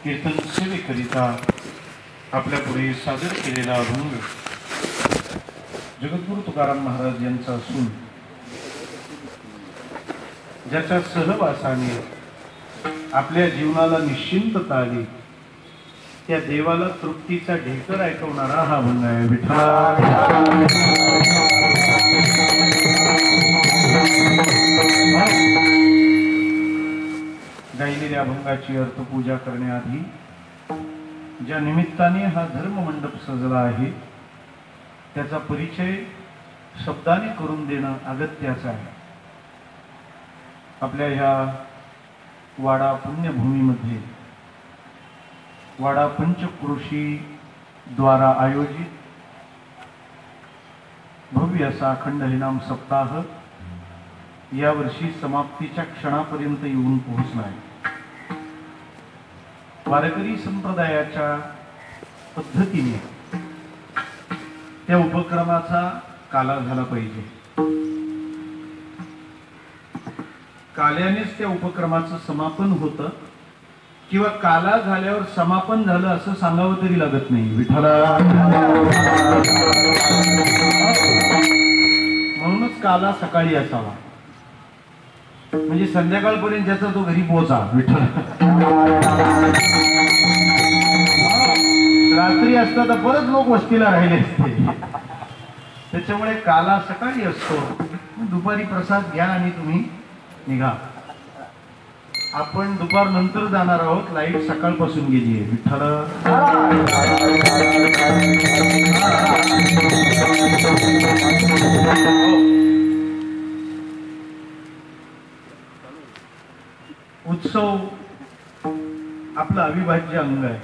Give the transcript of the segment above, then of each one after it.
कीर्तन सेवेकरिता आपल्या पुढे सादर केलेला अभंग जगद्गुरु तुकाराम महाराज यांचा असून ज्याच्या सहवासाने आपल्या जीवनाला निश्चिंतता आली त्या देवाला तृप्तीचा ढेकर ऐकवणारा हा अभंग आहे. गायलेल्या अभंगाची अर्थपूजा करण्याआधी ज्या निमित्ताने हा धर्म मंडप सजला आहे त्याचा परिचय शब्दाने करून देणं अगत्याचं आहे. आपल्या ह्या वाडा पुण्यभूमीमध्ये वाडा पंचक्रोशी द्वारा आयोजित भव्य असा अखंड हरिनाम सप्ताह यावर्षी समाप्तीच्या क्षणापर्यंत येऊन पोहोचला आहे. वारकरी संप्रदायाच्या पद्धतीने त्या उपक्रमाचा काला झाला पाहिजे. काल्यानेच त्या उपक्रमाचं समापन होतं किंवा काला झाल्यावर समापन झालं असं सांगावं तरी लागत नाही. विठ्ठला म्हणूनच काला सकाळी असावा म्हणजे संध्याकाळपर्यंत ज्याचा तो घरी पोहोचा. विठ्ठल रात्री असता तर परत लोक वस्तीला राहिले असते. त्याच्यामुळे काला सकाळी असतो. दुपारी प्रसाद घ्या आणि तुम्ही निघा. आपण दुपार नंतर जाणार आहोत. लाईट सकाळपासून गेली आहे. विठ्ठल उत्सव आपलं अविभाज्य अंग आहे.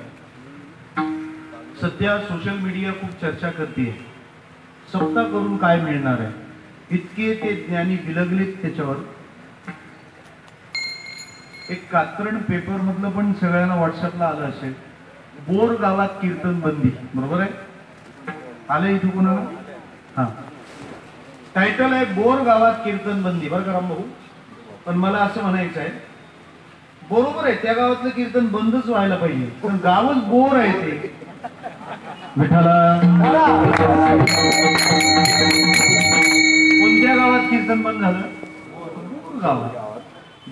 सध्या सोशल मीडिया खूप चर्चा करते सप्ताह करून काय मिळणार आहे. इतके ते ज्ञानी बिलगलेत त्याच्यावर. एक कात्रण पेपर मधलं पण सगळ्यांना व्हॉट्सअपला आलं असेल. बोर गावात कीर्तन बंदी. बरोबर आहे. आलं इथं कोणाला? हा टायटल आहे बोर गावात कीर्तन बंदी. बरं का रामभाऊ. पण मला असं म्हणायचं आहे बरोबर आहे त्या गावातलं कीर्तन बंदच व्हायला पाहिजे पण गावच बोर आहे ते. विठ्ठला कोणत्या गावात कीर्तन बंद झालं? बोर गावात.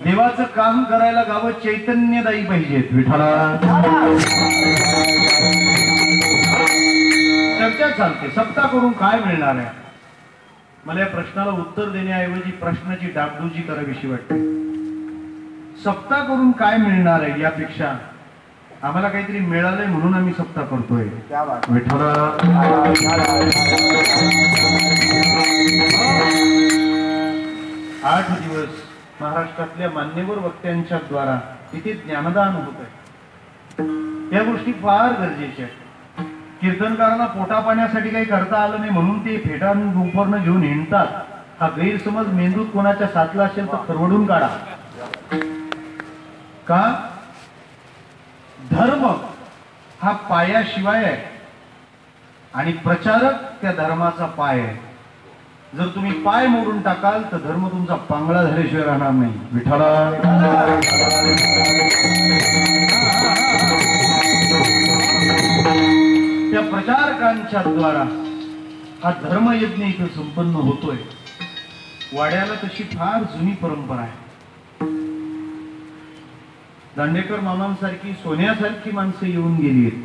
देवाचं काम करायला गावं चैतन्यदायी पाहिजेत. विठ्ठला चर्चा चालते सप्ताह करून काय मिळणार आहे. मला या प्रश्नाला उत्तर देण्याऐवजी प्रश्नाची डागडुजी करावीशी वाटते. सप्ताह करून काय मिळणार आहे यापेक्षा आम्हाला काहीतरी मिळालंय म्हणून आम्ही सप्ताह करतोय. विठ्ठला 8 दिवस महाराष्ट्रातल्या मान्यवर वक्त्यांच्या द्वारा तिथे ज्ञानदान होत आहे. या गोष्टी फार गरजेच्या आहेत. कीर्तनकारांना पोटा पाण्यासाठी काही करता आलं नाही म्हणून ते फेटान उपरनं घेऊन हिंडतात. हा गैरसमज मेंदूत कोणाच्या साथला असेल तर परवडून काढा. का धर्म हा पायाशिवाय आहे आणि प्रचारक त्या धर्माचा पाय आहे. जर तुम्ही पाय मोडून टाकाल तर धर्म तुमचा पांगळा झाल्याशिवाय राहणार नाही. विठ्ठला त्या प्रचारकांच्या द्वारा हा धर्मयज्ञ इथं संपन्न होतोय. वाड्याला तशी फार जुनी परंपरा आहे. दांडेकर मामांसारखी सोन्यासारखी माणसं येऊन गेली आहेत.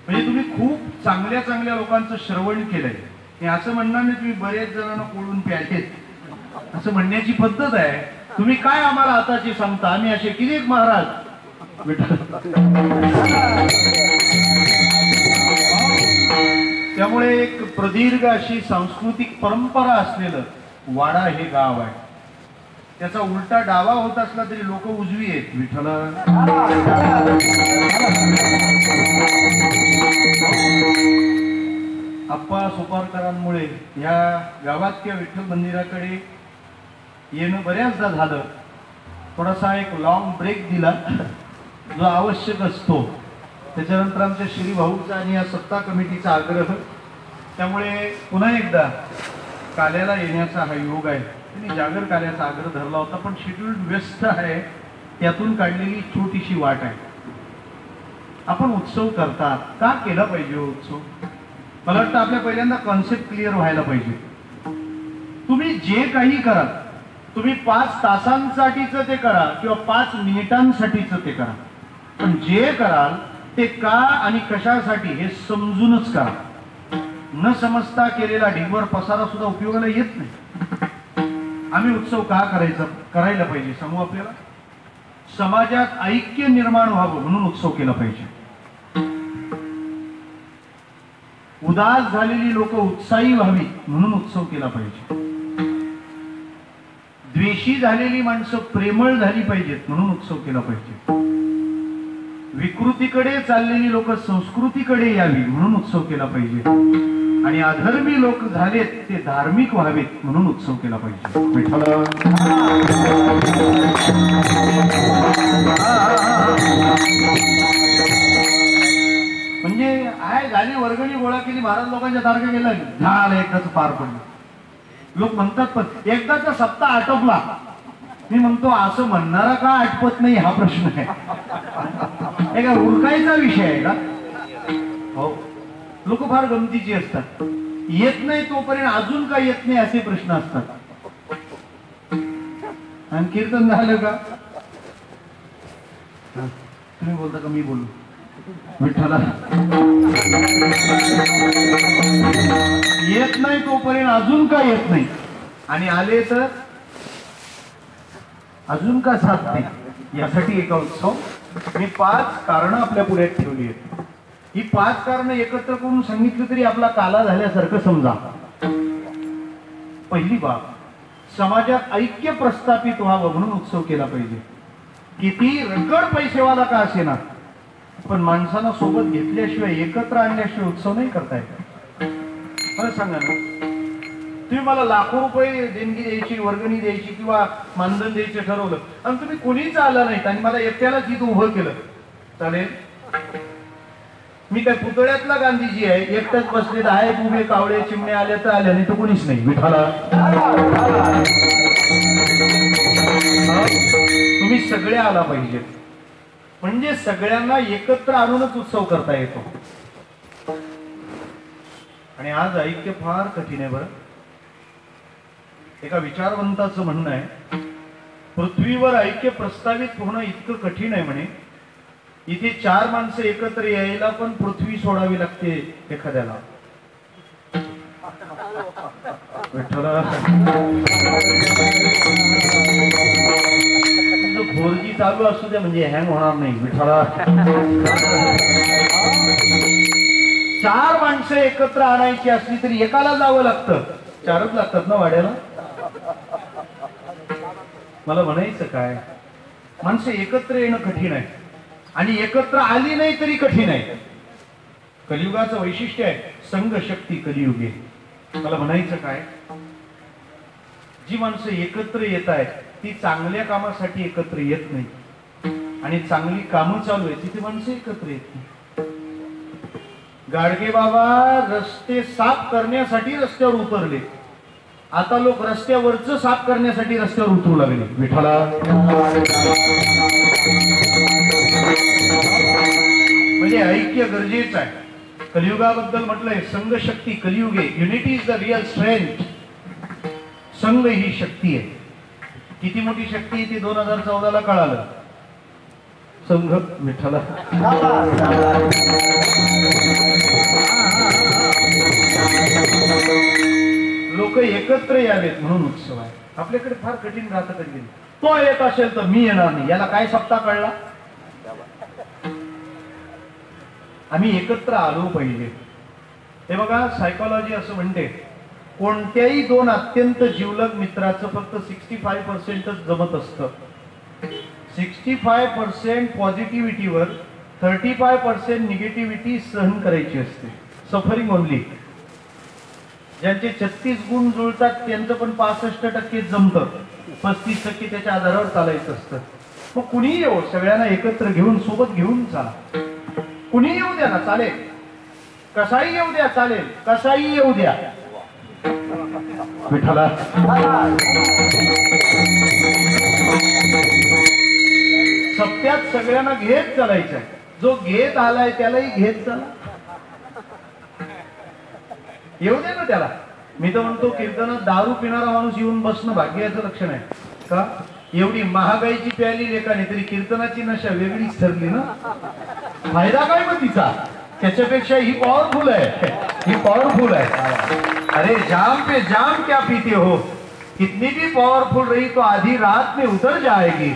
म्हणजे तुम्ही खूप चांगल्या चांगल्या लोकांचं श्रवण केलंय. हे असं म्हणणार नाही तुम्ही बरेच जणांना कोळून प्यायलेत असं म्हणण्याची पद्धत आहे. तुम्ही काय आम्हाला आताची सांगता. आम्ही असे किती महाराज. त्यामुळे एक प्रदीर्घ अशी सांस्कृतिक परंपरा असलेलं वाडा हे गाव आहे. त्याचा उलटा डावा होत असला तरी लोक उजवी आहेत. विठ्ठला आप्पा सोपारकरांमुळे या गावात किंवा विठ्ठल मंदिराकडे येणं बऱ्याचदा झालं. थोडासा एक लॉंग ब्रेक दिला जो आवश्यक असतो. त्याच्यानंतर आमच्या श्री भाऊचा आणि या सत्ता कमिटीचा आग्रह. त्यामुळे पुन्हा एकदा काल्याला येण्याचा हा योग आहे. त्यांनी जागर काल्याचा आग्रह धरला होता, पण शेड्यूल्ड व्यस्त आहे, त्यातून काढलेली छोटीशी वाट आहे. आपण उत्सव करतात, का केला पाहिजे उत्सव? मला वाटतं आपल्या पहिल्यांदा कॉन्सेप्ट क्लिअर व्हायला पाहिजे. तुम्ही जे काही कराल, तुम्ही 5 तासांसाठीच ते करा किंवा 5 मिनिटांसाठीच ते करा, पण जे कराल ते का आणि कशासाठी हे समजूनच करा. न समजता केलेला ढिगभर पसारा सुद्धा उपयोगाला येत नाही. आम्ही उत्सव का करायला पाहिजे सांगू आपल्याला? समाजात ऐक्य निर्माण व्हावं म्हणून उत्सव केला पाहिजे. उदास झालेली लोक उत्साही व्हावी म्हणून उत्सव केला पाहिजे. द्वेषी झालेली माणसं प्रेमळ झाली पाहिजेत म्हणून उत्सव केला पाहिजे. विकृतीकडे चाललेली लोक संस्कृतीकडे यावी म्हणून उत्सव केला पाहिजे. आणि अधर्मी लोक झालेत ते धार्मिक व्हावेत म्हणून उत्सव केला पाहिजे. म्हणजे आहे झाली वर्गणी गोळा केली, महाराज लोकांच्या तारखा गेला, झालं एकदाच पार पडलं. लोक म्हणतात पण एकदाचा सप्ताह आटोपला. मी म्हणतो असं म्हणणारा का आटपत नाही हा प्रश्न आहे. का उरकायचा विषय आहे का? हो, लोक फार गमतीची असतात. येत नाही तोपर्यंत अजून का येत नाही असे प्रश्न असतात. आणि कीर्तन झालं का तुम्ही बोलता का मी बोलू? विठ्ठला येत नाही तोपर्यंत अजून का येत नाही, आणि आले तर अजून का साथ नाही. यासाठी एका उत्सव मी 5 कारणं आपल्या पुढे ठेवली आहेत. ही 5 कारणं एकत्र करून सांगितलं तरी आपला काला झाल्यासारखं समजा. पहिली बाब, समाजात ऐक्य प्रस्थापित व्हावं म्हणून उत्सव केला पाहिजे. किती रगड पैसेवाला का असेना, पण माणसांना सोबत घेतल्याशिवाय, एकत्र आणल्याशिवाय उत्सव नाही करता येत. मला सांगा ना, तुम्ही मला लाखो रुपये देणगी द्यायची, वर्गणी द्यायची किंवा मानधन द्यायचे ठरवलं आणि तुम्ही कोणीच आला नाहीत आणि मला एकट्यालाच इथं उभं केलं, चालेल? मी काय पुतळ्यातला गांधीजी आहे? एकटाच बसले, 10 उभे कावळे चिमणे आले तर आले, नाही तर कोणीच नाही. विठाला तुम्ही सगळे आला पाहिजे, म्हणजे सगळ्यांना एकत्र आणूनच उत्सव करता येतो. आणि आज ऐक्य फार कठीण आहे बरं. एका विचारवंताचं म्हणणं आहे, पृथ्वीवर ऐक्य प्रस्तावित होणं इतकं कठीण आहे म्हणे, इथे 4 माणसं एकत्र यायला पण पृथ्वी सोडावी लागते एखाद्याला. फोरजी चालू असू द्या म्हणजे हँग होणार नाही. विठाला 4 माणसं एकत्र आणायची असली तरी एकाला जावं लागतं. 4च लागतात ना वाड्याला. मला म्हणायचं काय, माणसं एकत्र येणं कठीण आहे आणि एकत्र आली नाही तरी कठीण आहे. कलियुगाचं वैशिष्ट्य आहे संघ शक्ती कलियुगे. मला म्हणायचं काय, जी माणसं एकत्र येत आहेत ती चांगल्या कामासाठी एकत्र येत नाही, आणि चांगली कामं चालू आहेत तिथे माणसं एकत्र येत नाही. गाडगे बाबा रस्ते साफ करण्यासाठी रस्त्यावर उतरले, आता लोक रस्त्यावरच साफ करण्यासाठी रस्त्यावर उतरू लागले. विठाला म्हणजे ऐक्य गरजेचं आहे. कलियुगाबद्दल म्हटलंय संघ शक्ती कलियुगे, unity is the real strength. संघ ही शक्ती आहे. किती मोठी शक्ती आहे ती 2014ला कळालं. संघ विठ्ठला लोक एकत्र यावेत म्हणून उत्सव आहे. आपल्याकडे फार कठीण राहतं कधी. तो येत असेल तर मी येणार नाही, याला काय सप्ताह कळला? आम्ही एकत्र आलो पाहिजे. हे बघा, सायकोलॉजी असं म्हणते, कोणत्याही 2 अत्यंत जीवलग मित्राचं फक्त 65%च जमत असतं. 65% पॉझिटिव्हिटीवर 35% निगेटिव्हिटी सहन करायची असते. Suffering only. ज्यांचे 36 गुण जुळतात त्यांचं पण 65% जमतं, 35% त्याच्या आधारावर चालायचं असतं. मग कुणी येऊ, सगळ्यांना एकत्र घेऊन सोबत घेऊन चाला. कुणी येऊ द्या ना, चालेल. कसाही येऊ द्या, चालेल. कसाही येऊ द्या. विठ्ठला. सप्त्यात सगळ्यांना घेत चालायचं आहे. जो घेत आलाय त्यालाही घेत चला, येऊ दे ना त्याला. मी तर म्हणतो कीर्तनात दारू पिणारा माणूस येऊन बसणं भाग्याचं लक्षण आहे का? एवढी महागाईची प्याली लेखाने तरी कीर्तनाची नशा वेगळीच ठरली ना. फायदा काय मग तिचा? त्याच्यापेक्षा ही पॉवरफुल आहे, ही पॉवरफुल आहे. अरे जाम पे जाम क्या पीते हो, कितनी भी पावरफुल रही तो आधी रात में उतर जाएगी.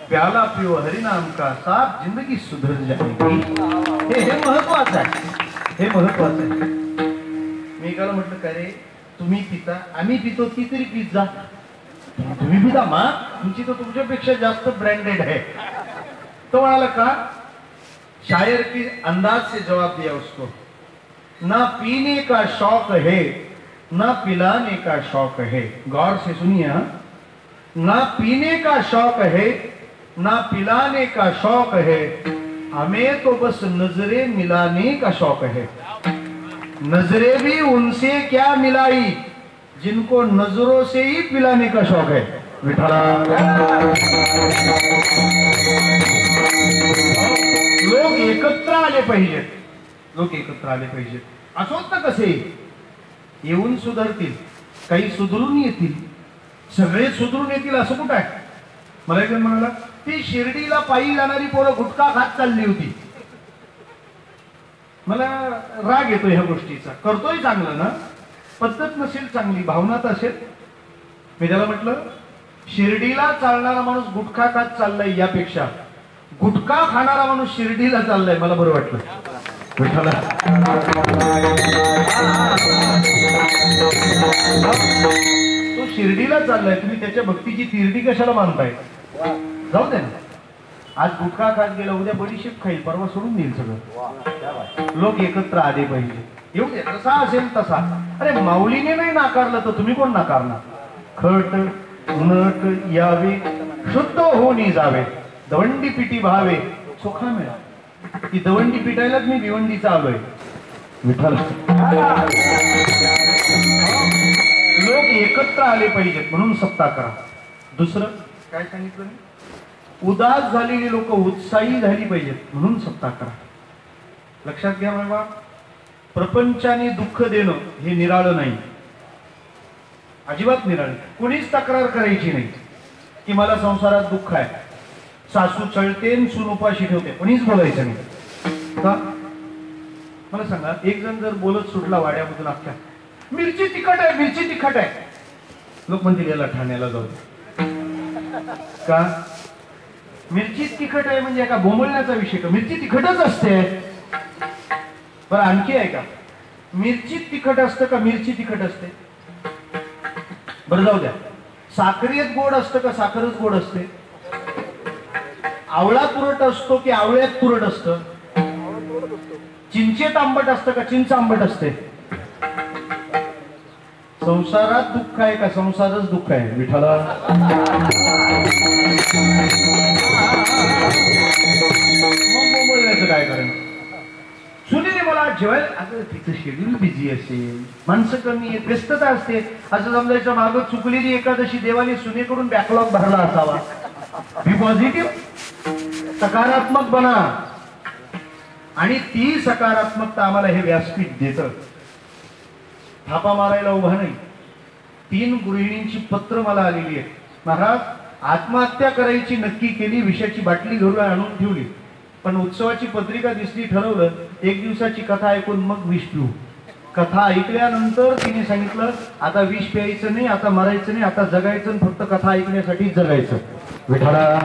प्याला पिओ हरिनाम का, साफ जिंदगी सुधर जाएगी. हे महत्वाचं आहे, हे महत्वाचं आहे. मी काल म्हटलं का रे तुम्ही पिता, आम्ही पितो, ती तरी पीत जा. तुम्ही पिता मा, तुमची तर तुमच्यापेक्षा जास्त ब्रँडेड आहे. तो म्हणाला का, शायर की अंदाज से जवाब दिया उसको, ना पीने का शौक है ना पिलाने का शौक है. गौर से सुनिए. ना पीने का शौक है ना पिलाने का शौक है, हमें तो बस नजरे मिलाने का शौक है. नजरे भी उनसे क्या मिलाई जिनको नजरों से ही पिलाने का शौक है. विठ्ठला. लोक एकत्र आले पाहिजेत, लोक एकत्र आले पाहिजेत. असोत ना कसे येऊन सुधारतील, काही सुधरून येतील, सगळे सुधरून येतील असं कुठं आहे? मला एक म्हणाला ती शिर्डीला पायी जाणारी पोरं गुटखा खात चालली होती. मला राग येतो ह्या गोष्टीचा. करतोय चांगलं ना, पद्धत नसेल चांगली, भावनात असेल. मी त्याला म्हटलं शिर्डीला चालणारा माणूस गुटखा खात चाललाय यापेक्षा गुटखा खाणारा माणूस शिर्डीला चाललाय मला बरं वाटलं. विठ्ठला. तो शिर्डीला चाललाय, तुम्ही त्याच्या भक्तीची तिरडी कशाला मानताय? जाऊ दे ना. आज गुटखा खात गेला, उद्या बडीशेप खाईल, परवा सोडून देईल सगळं. लोक एकत्र आले पाहिजे. येऊ दे, कसा असेल तसा. अरे माऊलीने नाही नाकारलं तर तुम्ही कोण नाकारणार? खट नट यावे शुद्ध होऊन जावे, दवंडी पिटी भावे सोखा मिळा. ती दवंडी पिटायलाच मी भिवंडीचा आलोय. विठ्ठल. लोक एकत्र आले पाहिजेत म्हणून सप्ताह करा. दुसरं काय सांगितलं? उदास झालेली लोक उत्साही झाली पाहिजेत म्हणून सप्ताह करा. लक्षात घ्या बाबा, प्रपंचाने दुःख देणं हे निराळं नाही, अजिबात निराळं. कोणीच तक्रार करायची नाही की मला संसारात दुःख आहे, सासू चळते सून उपाशी ठेवते, कोणीच बोलायचं नाही. का? मला सांगा, एक जण जर बोलत सुटला वाड्यामधून अख्ख्या, मिरची तिखट आहे, मिरची तिखट आहे, लोक म्हणतील याला ठाण्याला जाऊ. का? मिरची तिखट आहे म्हणजे का बोंबलण्याचा विषय का? मिरची तिखटच असते. बरं आणखी आहे का? मिरची तिखट असतं का मिरची तिखट असते? बरं जाऊ द्या. साखरेत गोड असतं का साखरच गोड असते? आवळा तुरट असतो की आवळ्यात तुरट असतं? चिंचेत आंबट असतं का चिंच आंबट असते? संसारात दुःख आहे का संसारच दुःख आहे? विठ्ठला. मग बोलायचं काय कारण? सुनीने मला जेवायला, आता तिचं शेड्यूल बिझी असेल, माणसं कमी आहेत, व्यस्तता असते, असं समजायचं मागं चुकलेली एकादशी देवाने सुनेकडून बॅकलॉग भरला असावा. बी पॉझिटिव्ह, सकारात्मक बना. आणि ती सकारात्मकता आम्हाला हे व्यासपीठ देतं. थापा मारायला उभा नाही. 3 गृहिणींची पत्र मला आलेली आहेत. महाराज आत्महत्या करायची नक्की केली, विषयाची बाटली घरून आणून ठेवली, पण उत्सवाची पत्रिका दिसली, ठरवलं 1 दिवसाची कथा ऐकून मग विष पिऊ. कथा ऐकल्यानंतर तिने सांगितलं आता विष प्यायचं नाही, आता मरायचं नाही, आता जगायचं, फक्त कथा ऐकण्यासाठी जगायचं. विठ्ठला.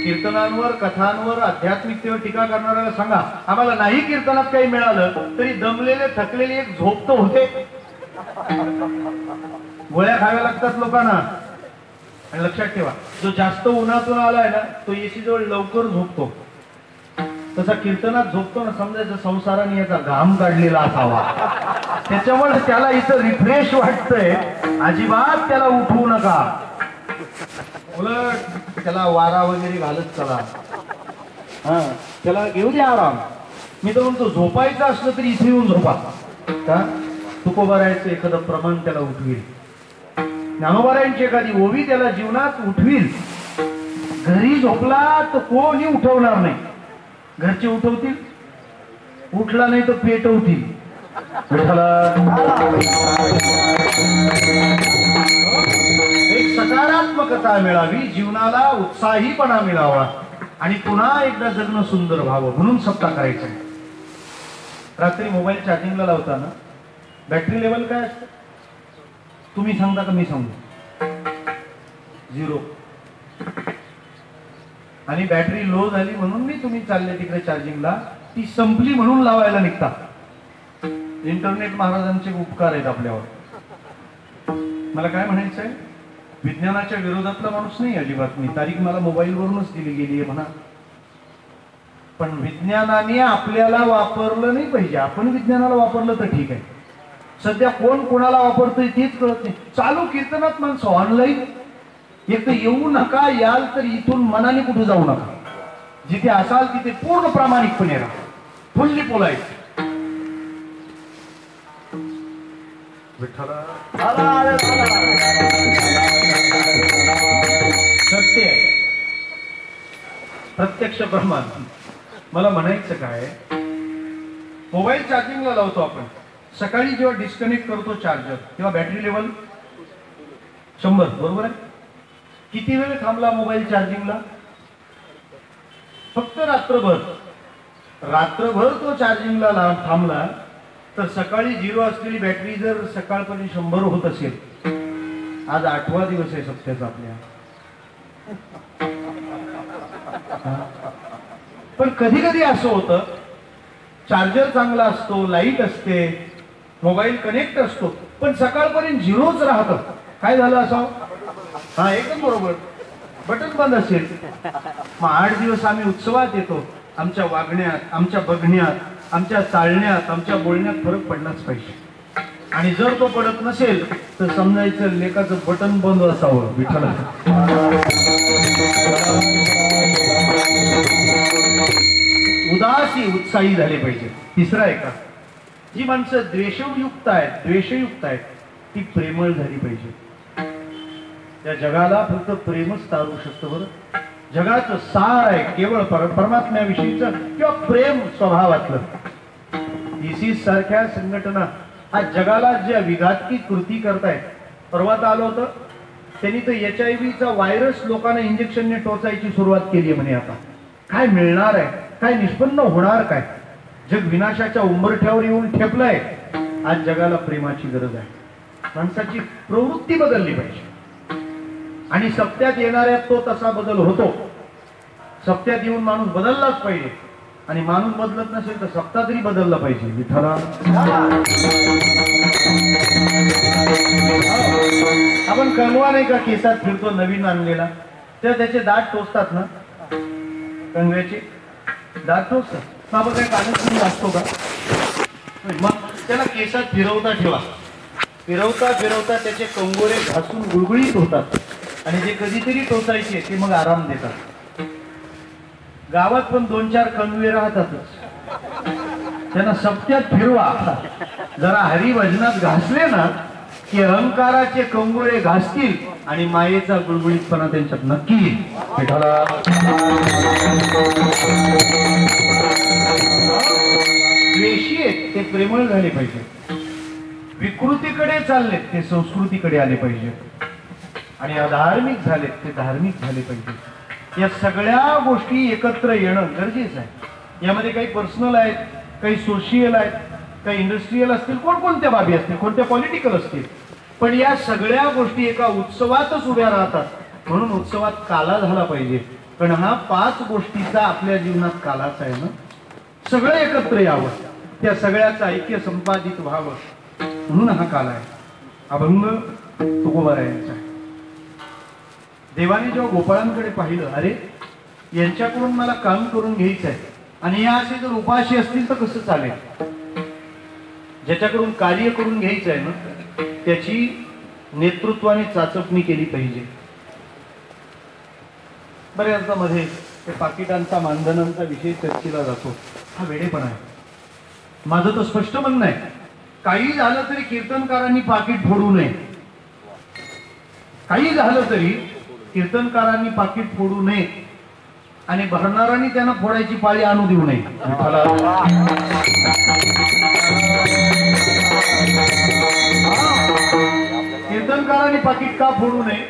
कीर्तनांवर, कथांवर, आध्यात्मिकतेवर टीका करणाऱ्याला सांगा आम्हाला नाही कीर्तनात काही मिळालं तरी दमलेले थकलेले एक झोप तर होते. गोळ्या खाव्या लागतात लोकांना. आणि लक्षात ठेवा, जो जास्त उन्हातून आलाय ना तो एसी जवळ लवकर झोपतो. तसा कीर्तनात झोपतो ना, समजायचं संसाराने याचा घाम काढलेला असावा, त्याच्यामुळे त्याला इथं रिफ्रेश वाटतंय. अजिबात त्याला उठवू नका, उलट त्याला वारा वगैरे घालत चला. त्याला घेऊ द्या आराम. मी तर म्हणतो झोपायचं असलं तरी इथे येऊन झोपा. का तुकोबारायचं एखादं प्रमाण त्याला उठवील, ज्ञानोबारायांची एखादी ओवी त्याला जीवनात उठवील. घरी झोपला तर कोणी उठवणार नाही. घरचे उठवतील, उठला नाही तर पेटवतील. एक सकारात्मकता मिळावी, जीवनाला उत्साहीपणा मिळावा आणि पुन्हा एकदा जगणं सुंदर व्हावं म्हणून सप्ताह करायचं आहे. रात्री मोबाईल चार्जिंगला लावताना बॅटरी लेवल काय असतं तुम्ही सांगता का मी सांगू? 0. आणि बॅटरी लो झाली म्हणून मी तुम्ही चालले तिकडे चार्जिंगला, ती संपली म्हणून लावायला निघता. इंटरनेट महाराजांचे उपकार आहेत आपल्यावर. मला काय म्हणायचं आहे, विज्ञानाच्या विरोधातला माणूस नाही अजिबात मी. तारीख मला मोबाईलवरूनच दिली गेली आहे म्हणा, पण विज्ञानाने आपल्याला वापरलं नाही पाहिजे. आपण विज्ञानाला वापरलं तर ठीक आहे. सध्या कोण कोणाला वापरतोय तेच कळत नाही. चालू कीर्तनात माणसं ऑनलाईन, एक तर येऊ नका, याल तर इथून मनाने कुठे जाऊ नका. जिथे असाल तिथे पूर्ण प्रामाणिकपणे राहा, फुल्ली पोलायचं. सत्य आहे, प्रत्यक्ष प्रमाण. मला म्हणायचं काय, मोबाईल चार्जिंगला लावतो आपण, सकाळी जेव्हा डिस्कनेक्ट करतो चार्जर तेव्हा बॅटरी लेवल 100, बरोबर आहे. किती वेळ थांबला मोबाईल चार्जिंगला? फक्त रात्रभर. रात्रभर तो चार्जिंगला थांबला तर सकाळी 0 असलेली बॅटरी जर सकाळपर्यंत 100 होत असेल, आज 8वा दिवस आहे सप्त्याचा आपल्या. पण कधी कधी असं होतं, चार्जर चांगला असतो, लाईट असते, मोबाईल कनेक्ट असतो, पण सकाळपर्यंत 0च राहतं. काय झालं असावं? हा, एकदम बरोबर, बटन बंद असेल. मग 8 दिवस आम्ही उत्सवात येतो. आमच्या वागण्यात, आमच्या बघण्यात, आमच्या चालण्यात, आमच्या बोलण्यात फरक पडलाच पाहिजे. आणि जर तो पडत नसेल तर समजायचं लेकाचं बटन बंद असावं. विठ्ठल उदासी उत्साही झाले पाहिजे. तिसरा आहे का, जी माणसं द्वेषयुक्त आहेत ती प्रेमळ झाली पाहिजे. त्या जगाला फक्त प्रेमच तारू शकतं. बरं, जगाचं सार आहे केवळ परमात्म्याविषयीचं किंवा प्रेम स्वभावातलं. ISIS सारख्या संघटना आज जगाला ज्या विघातकी कृती करतायत. परवात आलं होतं त्यांनी तर HIV व्हायरस लोकांना इंजेक्शनने टोचायची सुरुवात केली आहे म्हणे. आता काय मिळणार आहे, काय निष्पन्न होणार काय? जग विनाशाच्या उंबरठ्यावर येऊन ठेपलंय. आज जगाला प्रेमाची गरज आहे. माणसाची प्रवृत्ती बदलली पाहिजे आणि सप्त्यात येणाऱ्यात तो तसा बदल होतो. सप्त्यात येऊन माणूस बदललाच पाहिजे आणि माणूस बदलत नसेल तर सप्ताह तरी बदलला पाहिजे. विठ्ठला, आपण कंगवा नाही का केसात फिरतो नवीन आणलेला, तेव्हा त्याचे दात टोचतात ना, कंगव्याचे दात टोचतात. आपण काय कागद असतो का? मग त्याला केसात फिरवता ठेवा. फिरवता फिरवता त्याचे कंगोरे घासून गुळगुळीत होतात आणि जे कधीतरी टोचायचे ते मग आराम देतात. गावात पण 2-4 कंगवे राहतातच. त्यांना सप्त्यात फिरवा. जरा हरिभजनात घासले ना की अहंकाराचे कंगोरे घासतील आणि मायेचा गुळगुळीतपणा त्यांच्यात नक्की येईल. द्वेषी आहेत ते प्रेमळ झाले पाहिजे. विकृतीकडे चाललेत ते संस्कृतीकडे आले पाहिजे. आणि अधार्मिक झालेत ते धार्मिक झाले पाहिजे. या सगळ्या गोष्टी एकत्र येणं गरजेचं आहे. यामध्ये काही पर्सनल आहेत, काही सोशियल आहेत, काही इंडस्ट्रीयल असतील, कोणकोणत्या बाबी असतील, कोणत्या पॉलिटिकल असतील, पण या सगळ्या गोष्टी एका उत्सवातच उभ्या राहतात. म्हणून उत्सवात काला झाला पाहिजे. पण हा 5 गोष्टीचा आपल्या जीवनात कालाच आहे ना. सगळं एकत्र यावं, त्या सगळ्याचं ऐक्य संपादित व्हावं म्हणून हा काल आहे. अभंग तुकोबारायांचा आहे. देवाने जेव्हा गोपाळांकडे पाहिलं, अरे यांच्याकडून मला काम करून घ्यायचं आहे आणि या असे जर उपाशी असतील तर कसं चालेल. ज्याच्याकडून कार्य करून घ्यायचं आहे ना त्याची नेतृत्वाने चाचपणी केली पाहिजे. बऱ्याचदा मध्ये ते पाकिटांचा मानधनांचा विषय चर्चेला जातो. हा वेडेपणा आहे. माझं तर स्पष्ट म्हणणं आहे, काही झालं तरी कीर्तनकारांनी पाकिट फोडू नये. काही झालं तरी कीर्तनकारांनी पाकिट फोडू नये आणि भरणारांनी त्यांना फोडायची पाळी आणू देऊ नये. कीर्तनकारांनी पाकिट का फोडू नये?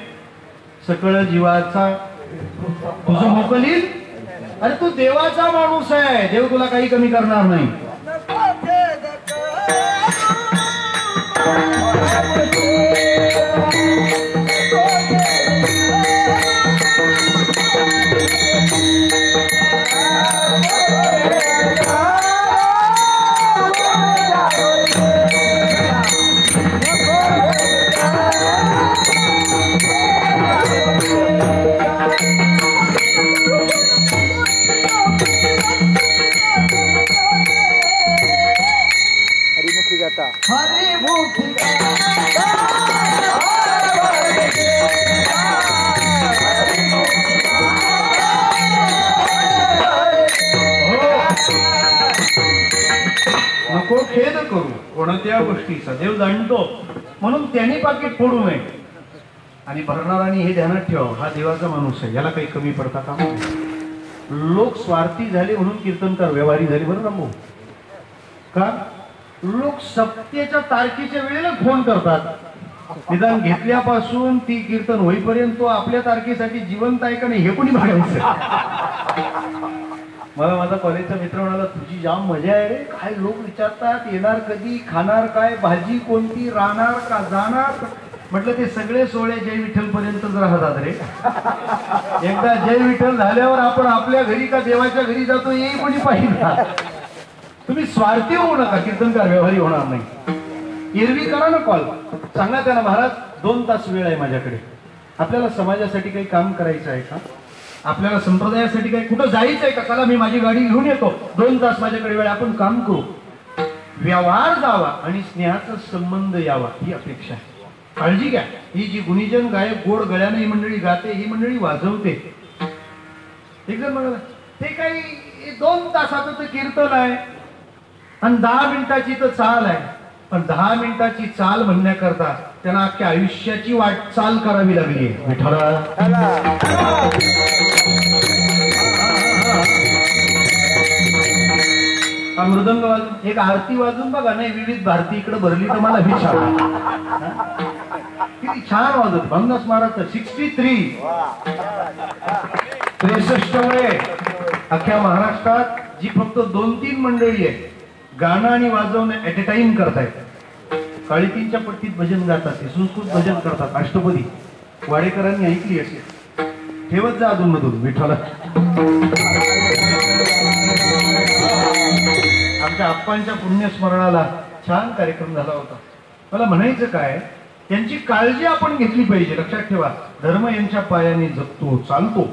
सकळ जीवाचा तुझं मोकलील. अरे तू देवाचा माणूस आहे, देव तुला काही कमी करणार नाही. नको खेद करू कोणत्या गोष्टीचा, देव जाणतो म्हणून त्यांनी पाकिट फोडू नये. आणि भरणारांनी हे ध्यानात ठेवा, हा देवाचा माणूस आहे, याला काही कमी पडता का? लोक स्वार्थी झाले म्हणून कीर्तनकार व्यवहारी झाले. बरं रामभाऊ का? लोक सप्तेच्या तारखेच्या वेळेला फोन करतात, निदान घेतल्यापासून ती कीर्तन होईपर्यंत तो आपल्या तारखेसाठी जिवंत आहे का नाही हे कोणी बघायचं. मला माझा कॉलेजचा मित्र म्हणाला, तुझी जाम मजा आहे रे. काय लोक विचारतात, येणार कधी, खाणार काय, भाजी कोणती, राहणार का जाणार. म्हटलं ते सगळे सोहळे जय विठ्ठल पर्यंतच राहतात रे. एकदा जय विठ्ठल झाल्यावर आपण आपल्या घरी का देवाच्या घरी जातो हे कोणी पाहिजे. तुम्ही स्वार्थी होऊ नका, कीर्तनकार व्यवहारी होणार नाही. एरवी करा ना कॉल, सांगा त्यांना, महाराज 2 तास वेळ आहे माझ्याकडे, आपल्याला समाजासाठी काही काम करायचं आहे का, आपल्याला संप्रदायासाठी काही कुठं जायचं आहे का, चला मी माझी गाडी घेऊन येतो, 2 तास माझ्याकडे वेळ, आपण काम करू. व्यवहार जावा आणि स्नेहाचा संबंध यावा ही अपेक्षा आहे. काळजी घ्या. ही जी गुणीजन गायक गोड गळ्याने ही मंडळी गाते, ही मंडळी वाजवते. एक जण म्हणाला, ते काही 2 तासाचं तर कीर्तन आहे आणि 10 मिनिटाची तर चाल आहे. पण 10 मिनिटाची चाल म्हणण्याकरता त्यांना अख्ख्या आयुष्याची वाटचाल करावी लागली आहे. विठ्ठला मृदंग वाजून, एक आरती वाजून बघा. नाही, विविध भारती इकडे भरली तर मला विचार किती छान वाजत. भंगास महाराज 63 वय. अख्ख्या महाराष्ट्रात जी फक्त 2-3 मंडळी आहे गाणं आणि वाजवणं ऍट ए टाइम करतायत. काळीतींच्या पट्टीत भजन गातात, ते संस्कृत भजन करतात, अष्टपदी. वाडेकरांनी ऐकली असेल, ठेवत जा अधून मधून विठ्ठला. आमच्या आप्पांच्या पुण्यस्मरणाला छान कार्यक्रम झाला होता. मला म्हणायचं काय, त्यांची काळजी आपण घेतली पाहिजे. लक्षात ठेवा, धर्म यांच्या पायाने जगतो, चालतो.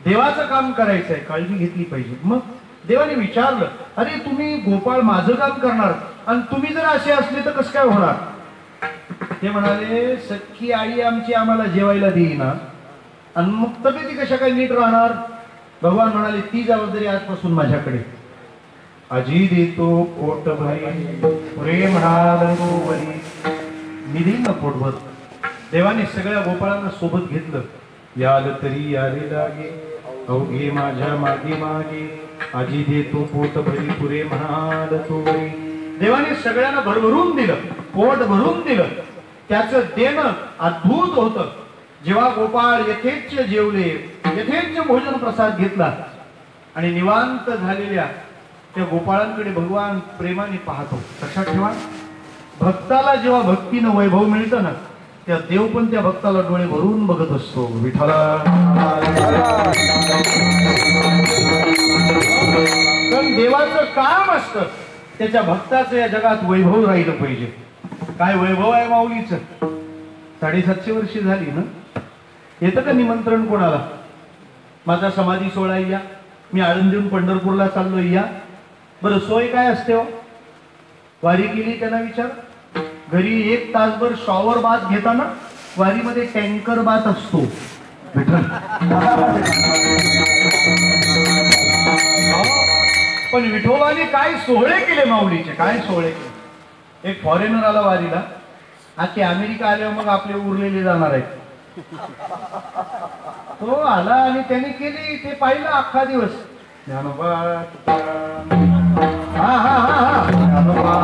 देवाचं काम करायचं आहे, काळजी घेतली पाहिजे. मग देवाने विचारलं, अरे तुम्ही गोपाळ माझं काम करणार आणि तुम्ही जर असे असले तर कसं काय होणार? ते म्हणाले, सख्खी आई आमची आम्हाला जेवायला देईना आणि मग तब्येती कशा काय नीट राहणार? भगवान म्हणाले, ती जबाबदारी आजपासून माझ्याकडे. अजी देतो पोट भरी पुरे म्हणाल मी देईन ना पोटभर. देवाने सगळ्या गोपाळांना सोबत घेतलं. याल तरी याले लागे अवघे माझ्या मागे मागे, आजी देतो पोट भरी पुरे म्हणाल तो. देवाने सगळ्यांना भरभरून दिलं, पोट भरून दिलं. त्याचं देणं अद्भुत होतं. जेव्हा गोपाळ यथेच्छ जेवले, यथेच्छ भोजन प्रसाद घेतला आणि निवांत झालेल्या त्या गोपाळांकडे भगवान प्रेमाने पाहतो. लक्षात ठेवा, भक्ताला जेव्हा भक्तीनं वैभव मिळतं ना, त्या देव पण त्या भक्ताला डोळे भरून बघत असतो. विठ्ठला पण देवाचं काम असतं त्याच्या भक्ताचं या जगात वैभव राहिलं पाहिजे. काय वैभव आहे माऊलीचं? 750 वर्षे झाली ना. येतं का निमंत्रण कोणाला? माझा समाधी सोहळा या, मी आळंदीहून पंढरपूरला चाललोय या. बरं, सोय काय असते हो? वारी केली त्यांना विचार. घरी 1 तासभर शॉवर बाथ घेताना वारीमध्ये टँकर बाथ असतो. पण विठोबाने काय सोहळे केले माऊलीचे, काय सोहळे केले. एक फॉरेनर आला वारीला, आजची अमेरिका आल्यावर मग आपले उरलेले जाणार आहेत. तो आला आणि त्याने केली, ते पाहिलं अख्खा दिवस. ज्ञानोबा हा हा हा हा ज्ञानोबा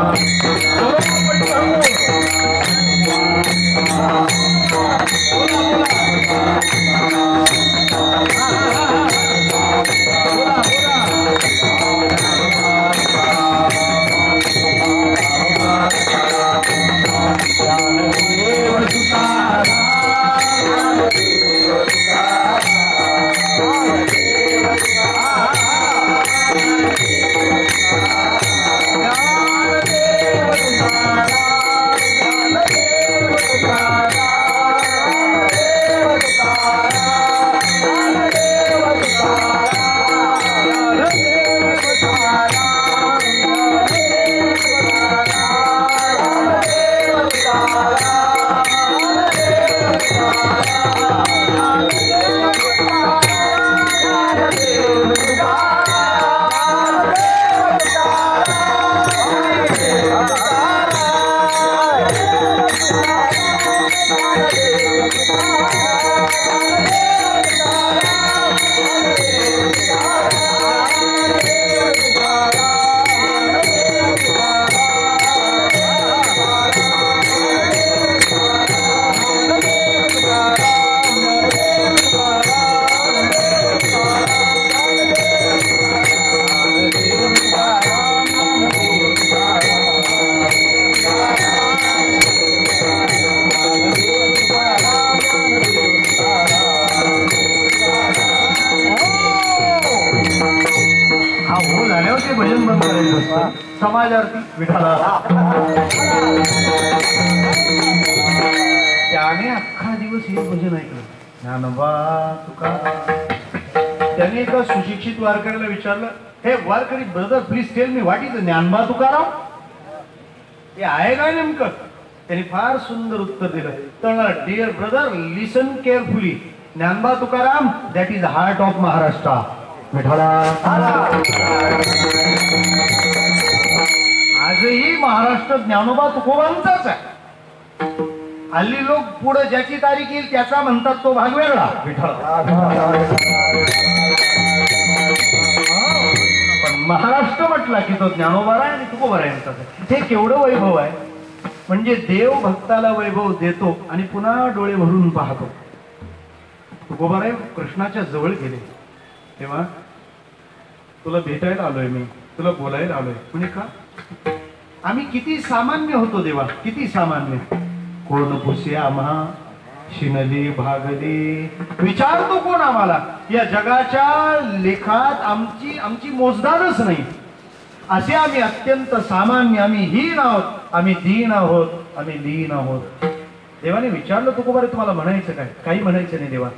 भजन बंद करायचं, समाजार्थी विठाला. त्याने अख्खा दिवस हे भजन ऐकलं. ज्ञानोबा तुकाराम. त्याने एका सुशिक्षित वारकऱ्याला विचारलं, हे वारकरी brother please tell me what is Dnyanoba Tukaram, हे आहे काय नेमकं. त्यांनी फार सुंदर उत्तर दिलं. तर dear brother listen carefully, Dnyanoba Tukaram that is heart of Maharashtra. विठाला. आजही महाराष्ट्र ज्ञानोबा तुकोबांचाच आहे. हल्ली लोक पुढे ज्याची तारीख येईल त्याचा म्हणतात तो भाग वेगळा. पण महाराष्ट्र म्हटला की तो ज्ञानोबा आहे आणि तुकोबारायांचा आहे. हे केवढं वैभव आहे. म्हणजे देव भक्ताला वैभव देतो आणि पुन्हा डोळे भरून पाहतो. तुकोबाराय कृष्णाच्या जवळ गेले तेव्हा, तुला भेटायला आलोय मी, तुला बोलायला आलोय. म्हणजे का, आम्ही किती सामान्य होतो देवा, किती सामान्य. कोण पुसे आम्हा शिनली भागली, विचारतो कोण आम्हाला. या जगाच्या लेखात आमची मोजदारच नाही. असे आम्ही अत्यंत सामान्य, आम्ही हीन आहोत, आम्ही दीन आहोत, आम्ही लीन आहोत. देवाने विचारलं तुकोबारे तुम्हाला म्हणायचं काय. काही म्हणायचं नाही देवा.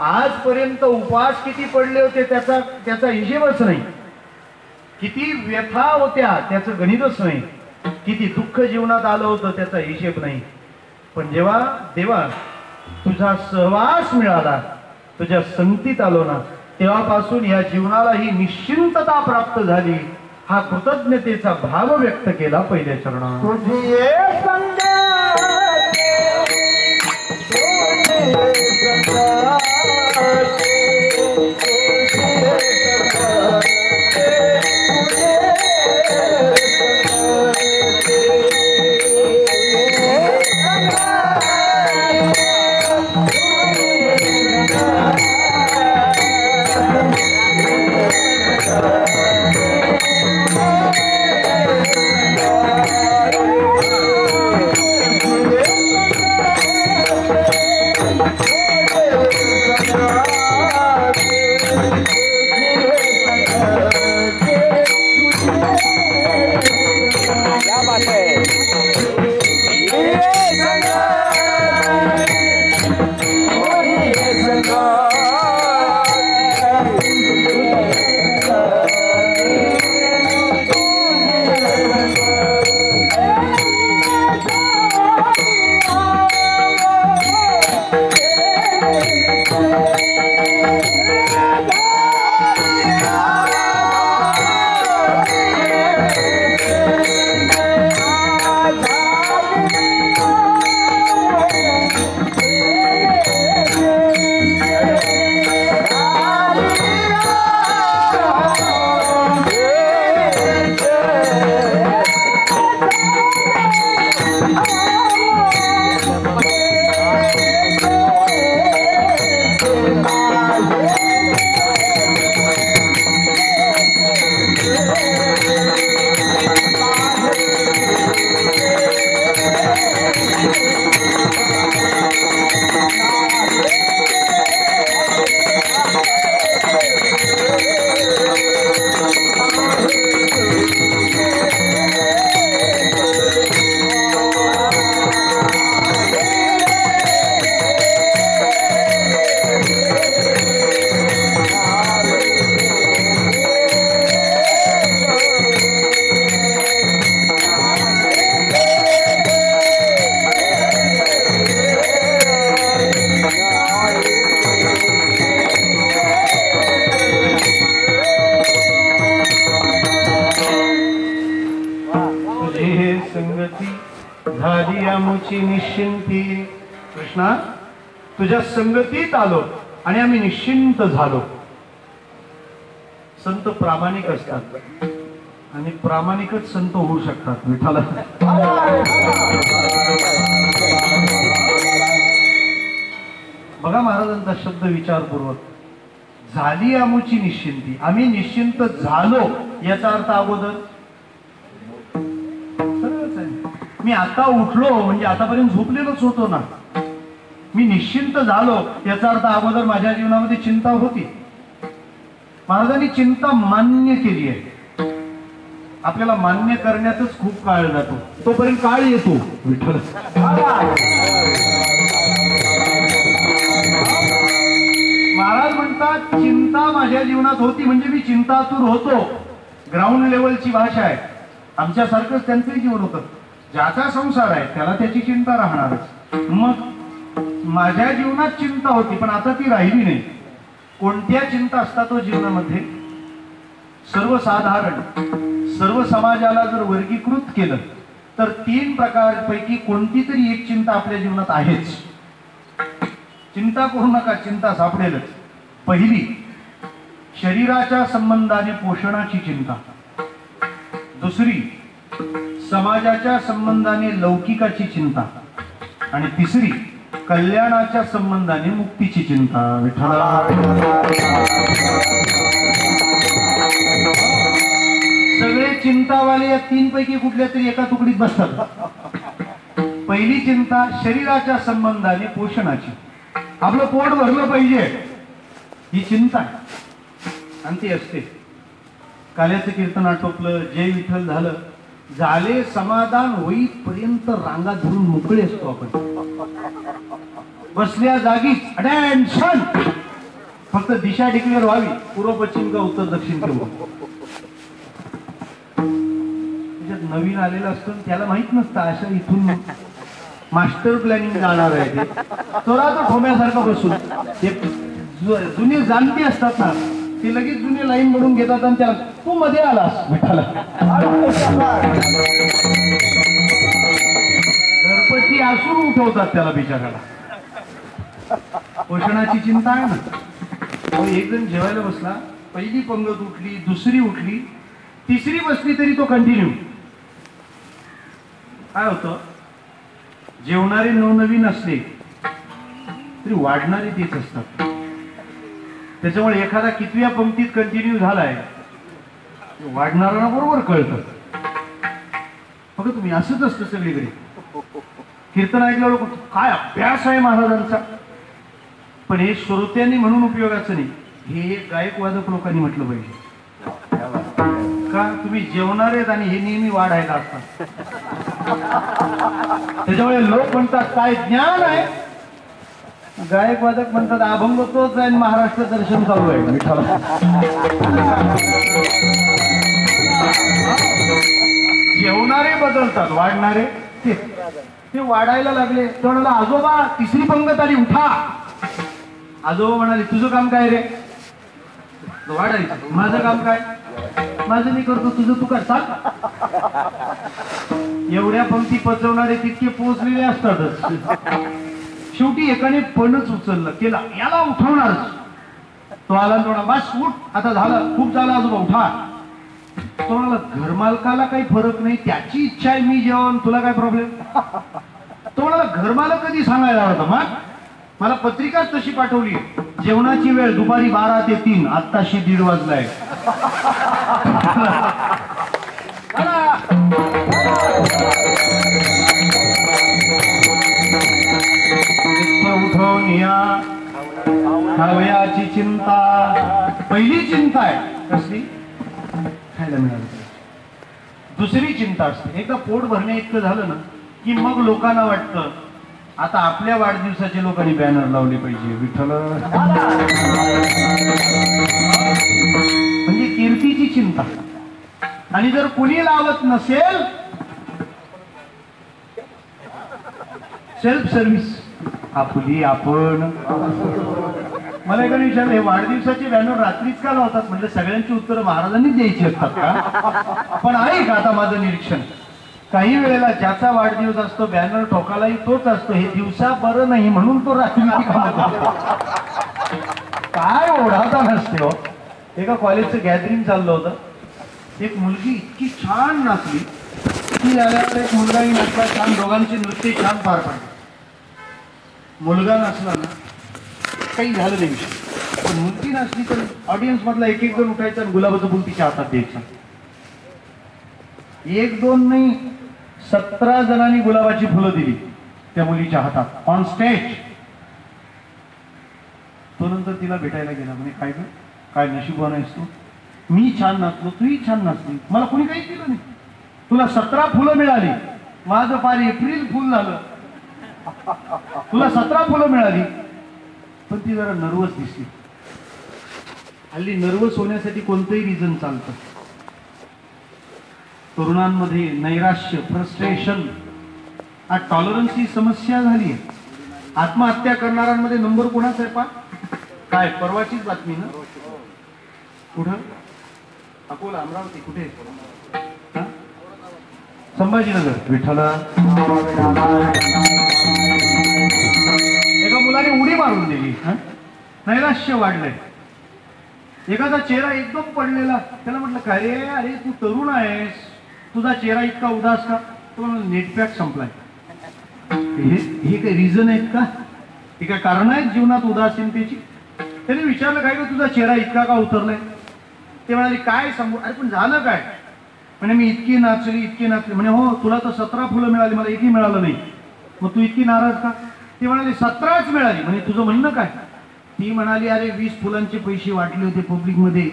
आजपर्यंत उपवास किती पडले होते त्याचा हिशेबच नाही. किती व्यथा होत्या त्याचं गणितच नाही. किती दुःख जीवनात आलं होतं त्याचा हिशेब नाही. पण जेव्हा देवा तुझा सहवास मिळाला, तुझ्या संगतीत आलो ना, तेव्हापासून या जीवनाला ही निश्चिंतता प्राप्त झाली. हा कृतज्ञतेचा भाव व्यक्त केला पहिल्या चरणात. आमची निश्चिंती. कृष्णा, तुझ्या संगतीत आलो आणि आम्ही निश्चिंत झालो. संत प्रामाणिक असतात आणि प्रामाणिकच संत होऊ शकतात. विठ्ठला, बघा महाराजांचा शब्द विचारपूर्वक, झाली आमुची निश्चिंती. आम्ही निश्चिंत झालो याचा अर्थ अगोदर सरळच आहे. मी आता उठलो म्हणजे आतापर्यंत झोपलेलोच होतो ना. मी निश्चिंत झालो याचा अर्थ अगोदर माझ्या जीवनामध्ये चिंता होती. महाराजांनी चिंता मान्य केली आहे. आपल्याला मान्य करण्यातच खूप काळ जातो, तोपर्यंत काळ येतो. विठ्ठल, महाराज म्हणतात चिंता माझ्या जीवनात होती म्हणजे मी चिंतातूर होतो. ग्राउंड लेवलची भाषा आहे. आमच्यासारखंच त्यांचंही जीवन होतं. ज्याचा संसार आहे त्याला त्याची चिंता राहणारच. मग माझ्या जीवनात चिंता होती पण आता ती राहिली नाही. कोणत्या चिंता असतात तो जीवनामध्ये? सर्वसाधारण सर्व समाजाला जर वर्गीकृत केलं तर 3 प्रकारपैकी कोणती तरी एक चिंता आपल्या जीवनात आहेच. चिंता करू नका, चिंता सापडेलच. पहिली, शरीराच्या संबंधाने पोषणाची चिंता. दुसरी, समाजाच्या संबंधाने लौकिकाची चिंता. आणि तिसरी, कल्याणाच्या संबंधाने मुक्तीची चिंता. विठ्ठला, सगळे चिंतावाले या 3 पैकी कुठल्या तरी एका तुकडीत बसतात. पहिली चिंता शरीराच्या संबंधाने पोषणाची. आपलं पोट भरलं पाहिजे ही चिंता आहे आणि ती असते. काल्याचं कीर्तन आटोपलं, जय विठ्ठल झालं, झाले समाधान होईपर्यंत रांगा धरून मोकळे असतो आपण. बसल्या जागीच अटेन्शन, फक्त दिशा डिक्लेअर व्हावी, पूर्व पश्चिम का उत्तर दक्षिण किंवा. त्याच्यात नवीन आलेला असतो त्याला माहित नसतं अशा इथून मास्टर प्लॅनिंग जाणार आहे ते. थोडा तो ठोम्यासारखं बसून ते जुने जाणते असतात ना, ते लगेच जुने लाईन म्हणून घेतात आणि त्याला तू मध्ये आलास. विठ्ठला, गणपती असून उठवतात त्याला बिचाराला. पोषणाची चिंता आहे ना. एक जण जेवायला बसला, पहिली पंगत उठली, दुसरी उठली, तिसरी बसली तरी तो कंटिन्यू. काय होतं, जेवणारे नवनवीन असले तरी वाढणारे तेच असतात. त्याच्यामुळे एखादा कितव्या पंक्तीत कंटिन्यू झालाय वाढणाऱ्यांना बरोबर कळतं. फक्त तुम्ही असंच असतं सगळीकडे. कीर्तन ऐकल्यावर काय अभ्यास आहे महाराजांचा, पण हे श्रोत्यांनी म्हणून उपयोगाचं नाही. हे गायक वादक लोकांनी म्हटलं पाहिजे. का तुम्ही जेवणारे आणि हे नेहमी वाढायला असतात. त्याच्यामुळे लोक म्हणतात काय ज्ञान आहे, गायक वादक म्हणतात अभंग तोच आहे, महाराष्ट्र दर्शन चालू आहे. विठ्ठला, जेवणारे बदलतात, वाढणारे ते वाढायला लागले. तो म्हणाला आजोबा तिसरी पंगत आली, उठा. आजोबा म्हणाले तुझं काम काय रे? वाढायचं. माझं काम काय? माझं मी करतो, तुझं तू करता. एवढ्या पंक्ती पचवणारे तितके पोचलेले असतातच. शेवटी एकाने पणच उचललं, केला याला उठवणारच. तो आला, थोडा बस उठ, आता झालं, खूप झालं आजोबा, उठा. तो म्हणाला घरमालकाला काही फरक नाही, त्याची इच्छा आहे मी जेवण, तुला काय प्रॉब्लेम? तो म्हणाला घरमालक कधी सांगायला होता, मग मला पत्रिकाच तशी पाठवली, जेवणाची वेळ दुपारी 12 ते 3, आत्ताशी 1:30 वाजलाय. उठवून या खावयाची चिंता. पहिली चिंता आहे कसली? खायला मिळालं. दुसरी चिंता असते एकदा पोट भरणे इतकं झालं ना की मग लोकांना वाटतं आता आपल्या वाढदिवसाचे लोकांनी बॅनर लावले पाहिजे. विठ्ठल, म्हणजे कीर्तीची चिंता. आणि जर कुणी लावत नसेल, सेल्फ सर्व्हिस, आपली आपण. मला एकाने विचारलं हे वाढदिवसाचे बॅनर रात्रीच का लावतात? म्हणजे सगळ्यांची उत्तरं महाराजांनीच द्यायची असतात का? पण आहे का आता माझं निरीक्षण, काही वेळेला ज्याचा वाढदिवस असतो बॅनर ठोकालाही तोच असतो. हे दिवसा बरं नाही म्हणून तो राजकीय कामं करतो. काय ओढाता नसते हो. एका कॉलेजचं गॅदरिंग चाललं होतं. एक मुलगी इतकी छान नाचली की आल्यावर एक मुलगाही नाचला छान. दोघांचे नृत्य छान पार पडले. मुलगा नाचला ना काही झालं नाही विषय, पण मुलगी नाचली तर ऑडियन्स मधला एक एक जण उठायचा आणि गुलाबाचं फुल तिच्या हातात द्यायचं. एक दोन नाही 17 जणांनी गुलाबाची फुलं दिली त्या मुलीच्या हातात ऑन स्टेज. तो नंतर तिला भेटायला गेला. म्हणजे काय ग, काय नशीबवान आहेस तू. मी छान नाचलो, तूही छान नाचली, मला कोणी काही केलं नाही. तुला 17 फुलं मिळाली, माझं फार एप्रिल फुल झालं. तुला 17 फुलं मिळाली, पण ती जरा नर्वस दिसली. हल्ली नर्वस होण्यासाठी कोणतंही रिझन चालतं. तरुणांमध्ये नैराश्य, फ्रस्ट्रेशन, टॉलरन्स ही समस्या झाली आहे. आत्महत्या करणाऱ्यांमध्ये नंबर कोणाचा आहे पा? काय परवाचीच बातमी ना. कुठं? अकोला, अमरावती, कुठे? संभाजीनगर. विठ्ठला. एका मुलाने उडी मारून दिली. नैराश्य वाढलंय. एखादा चेहरा एकदम पडलेला. त्याला म्हटलं काय रे, अरे तू तरुण आहेस, तुझा चेहरा इतका उदास का? तो म्हणाला नेटपॅक संपलाय. हे काही रिझन आहेत का? हे काय कारण आहेत जीवनात उदासीनतेची? त्याने विचारलं काय का तुझा चेहरा इतका का उतरलाय? ते म्हणाले काय सांगू. अरे पण झालं काय? म्हणे मी इतकी नाचली. म्हणे हो, तुला तर 17 फुलं मिळाली, मला एकही मिळालं नाही. मग तू इतकी नाराज का? ती म्हणाली 17च मिळाली. म्हणे तुझं म्हणणं काय? ती म्हणाली अरे 20 फुलांचे पैसे वाटले होते पब्लिक मध्ये,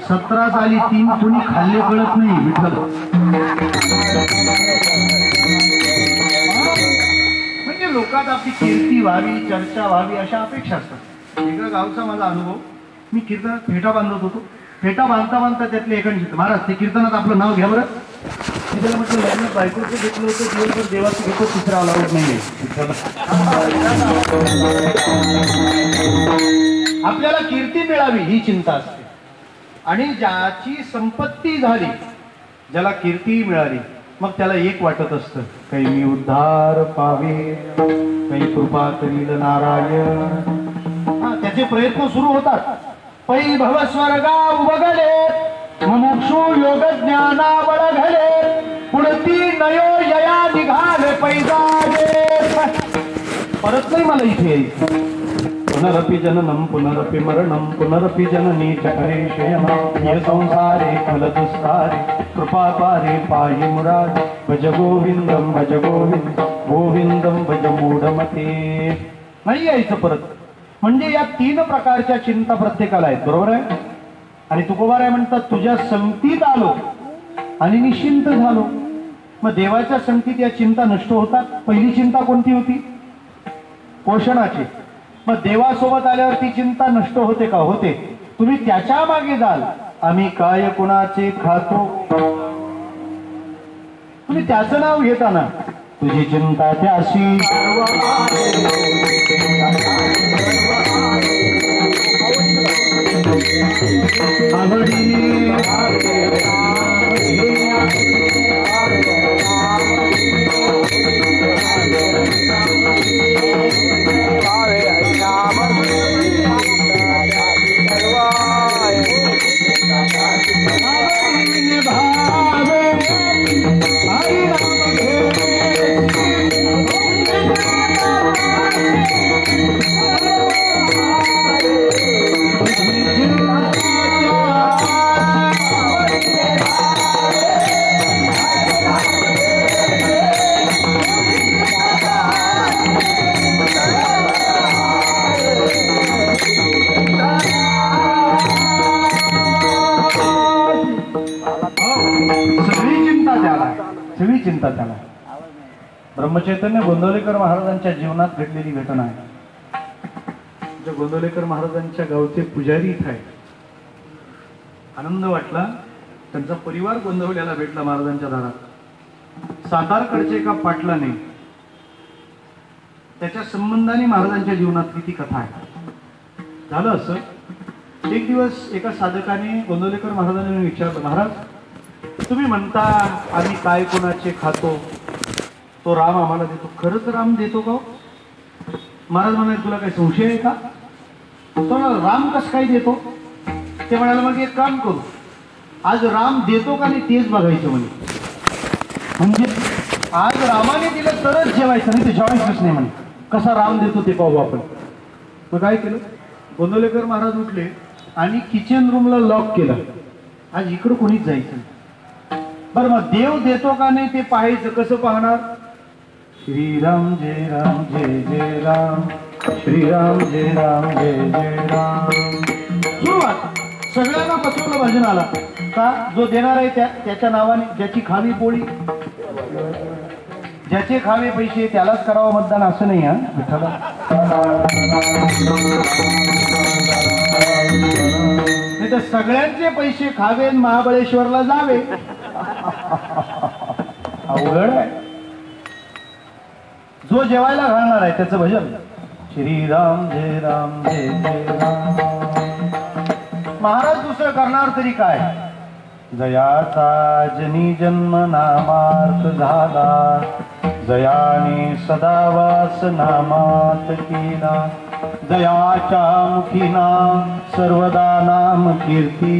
17 आली, 3 कोणी खाल्ले कळत नाही. विठ्ठल. म्हणजे लोकात आपली कीर्ती व्हावी, चर्चा व्हावी अशा अपेक्षा असतात. एका गावचा माझा अनुभव. मी कीर्तनात फेटा बांधत होतो. फेटा बांधता बांधता त्यातले एकाने महाराज ते कीर्तनात आपलं नाव घ्या बरं. मी त्याला म्हटलं लग्न बायकोचं घेतलं होतं, दिवसभर देवाचं घेतो, तिसरा अलाउड नाहीये. आपल्याला कीर्ती मिळावी ही चिंता असते. आणि ज्याची संपत्ती झाली, ज्याला कीर्ती मिळाली, मग त्याला एक वाटत असतं, काही मी उद्धार पावे, काही कृपा करील नारायण. त्याचे प्रयत्न सुरू होतात. पै भव स्वर्गा उबगले, मुमुक्षु योग ज्ञाना वळघले, पुढती नयो यया निघाले पैजागे. परत नाही मला इथे यायचं. पुनरपि जननम पुनरपि मरणम पुनरपि जननी चक्रे शयनम ये संसारे फलदुस्तारे कृपा पारे पाहि मुरारी. भज गोविंदम भज गोविंद गोविंदम भज मूढमते. नाही यायचं परत. म्हणजे या 3 प्रकारच्या चिंता प्रत्येकाला आहेत. बरोबर आहे. आणि तुकोबाराय म्हणतात तुझ्या संगतीत आलो आणि निश्चिंत झालो. मग देवाच्या संगतीत या चिंता नष्ट होतात. पहिली चिंता कोणती होती? पोषणाची. मग देवासोबत आल्यावर ती चिंता नष्ट होते का? होते. तुम्ही त्याच्या मागे जाल. आम्ही काय कोणाचे खातो. तुम्ही त्याचं नाव घेताना तुझी चिंता त्याशी. सगळी चिंता त्याला. ब्रह्मचैतन्य गोंदवलेकर महाराजांच्या जीवनात घडलेली घटना आहे. गोंदवलेकर महाराजांच्या गावचे पुजारी इथे आहे. आनंद वाटला. त्यांचा परिवार गोंदवल्याला भेटला महाराजांच्या दारात. सातारकडचे एका पाटलाने त्याच्या संबंधाने महाराजांच्या जीवनातली ती कथा आहे. झालं असं, एक दिवस एका साधकाने गोंदवलेकर महाराजांनी विचारलं, महाराज तुम्ही म्हणता आम्ही काय कोणाचे खातो, तो राम आम्हाला देतो. खरंच राम देतो का? महाराज म्हणाले तुला काही संशय आहे का? तो राम कसं काय देतो? ते म्हणाले मग एक काम करू, आज राम देतो का नाही तेच बघायचं म्हणे. म्हणजे आज रामाने दिलं तरच जेवायचं, नाही तर जेवायचंच नाही म्हणे. कसा राम देतो ते पाहू आपण. मग काय केलं, गोंदवलेकर महाराज उठले आणि किचन रूमला लॉक केलं. आज इकडं कोणीच जायचं नाही. बरं मग देव देतो का नाही ते पाहायचं. कसं पाहणार? श्रीराम जय राम जय जय राम, श्रीराम जय राम जय जय राम. सुरुवात. सगळ्यांना पचवलं भजन आला का? जो देणार आहे त्याच्या नावाने, ज्याची खावी पोळी, ज्याचे खावे पैसे त्यालाच करावं मतदान, असं नाही. हा विठ्ठला नाही तर सगळ्यांचे पैसे खावे महाबळेश्वरला जावे. अवघड आहे. जो जेवायला घालणार आहे त्याचं भजन श्रीराम जय राम जय जय राम. महाराज दुसरं करणार तरी काय? जयाचा जनी जन्म नामार्थ झाला, जयाने सदावास नामात केला. जयाच्या मुखीना सर्वदा नाम कीर्ती,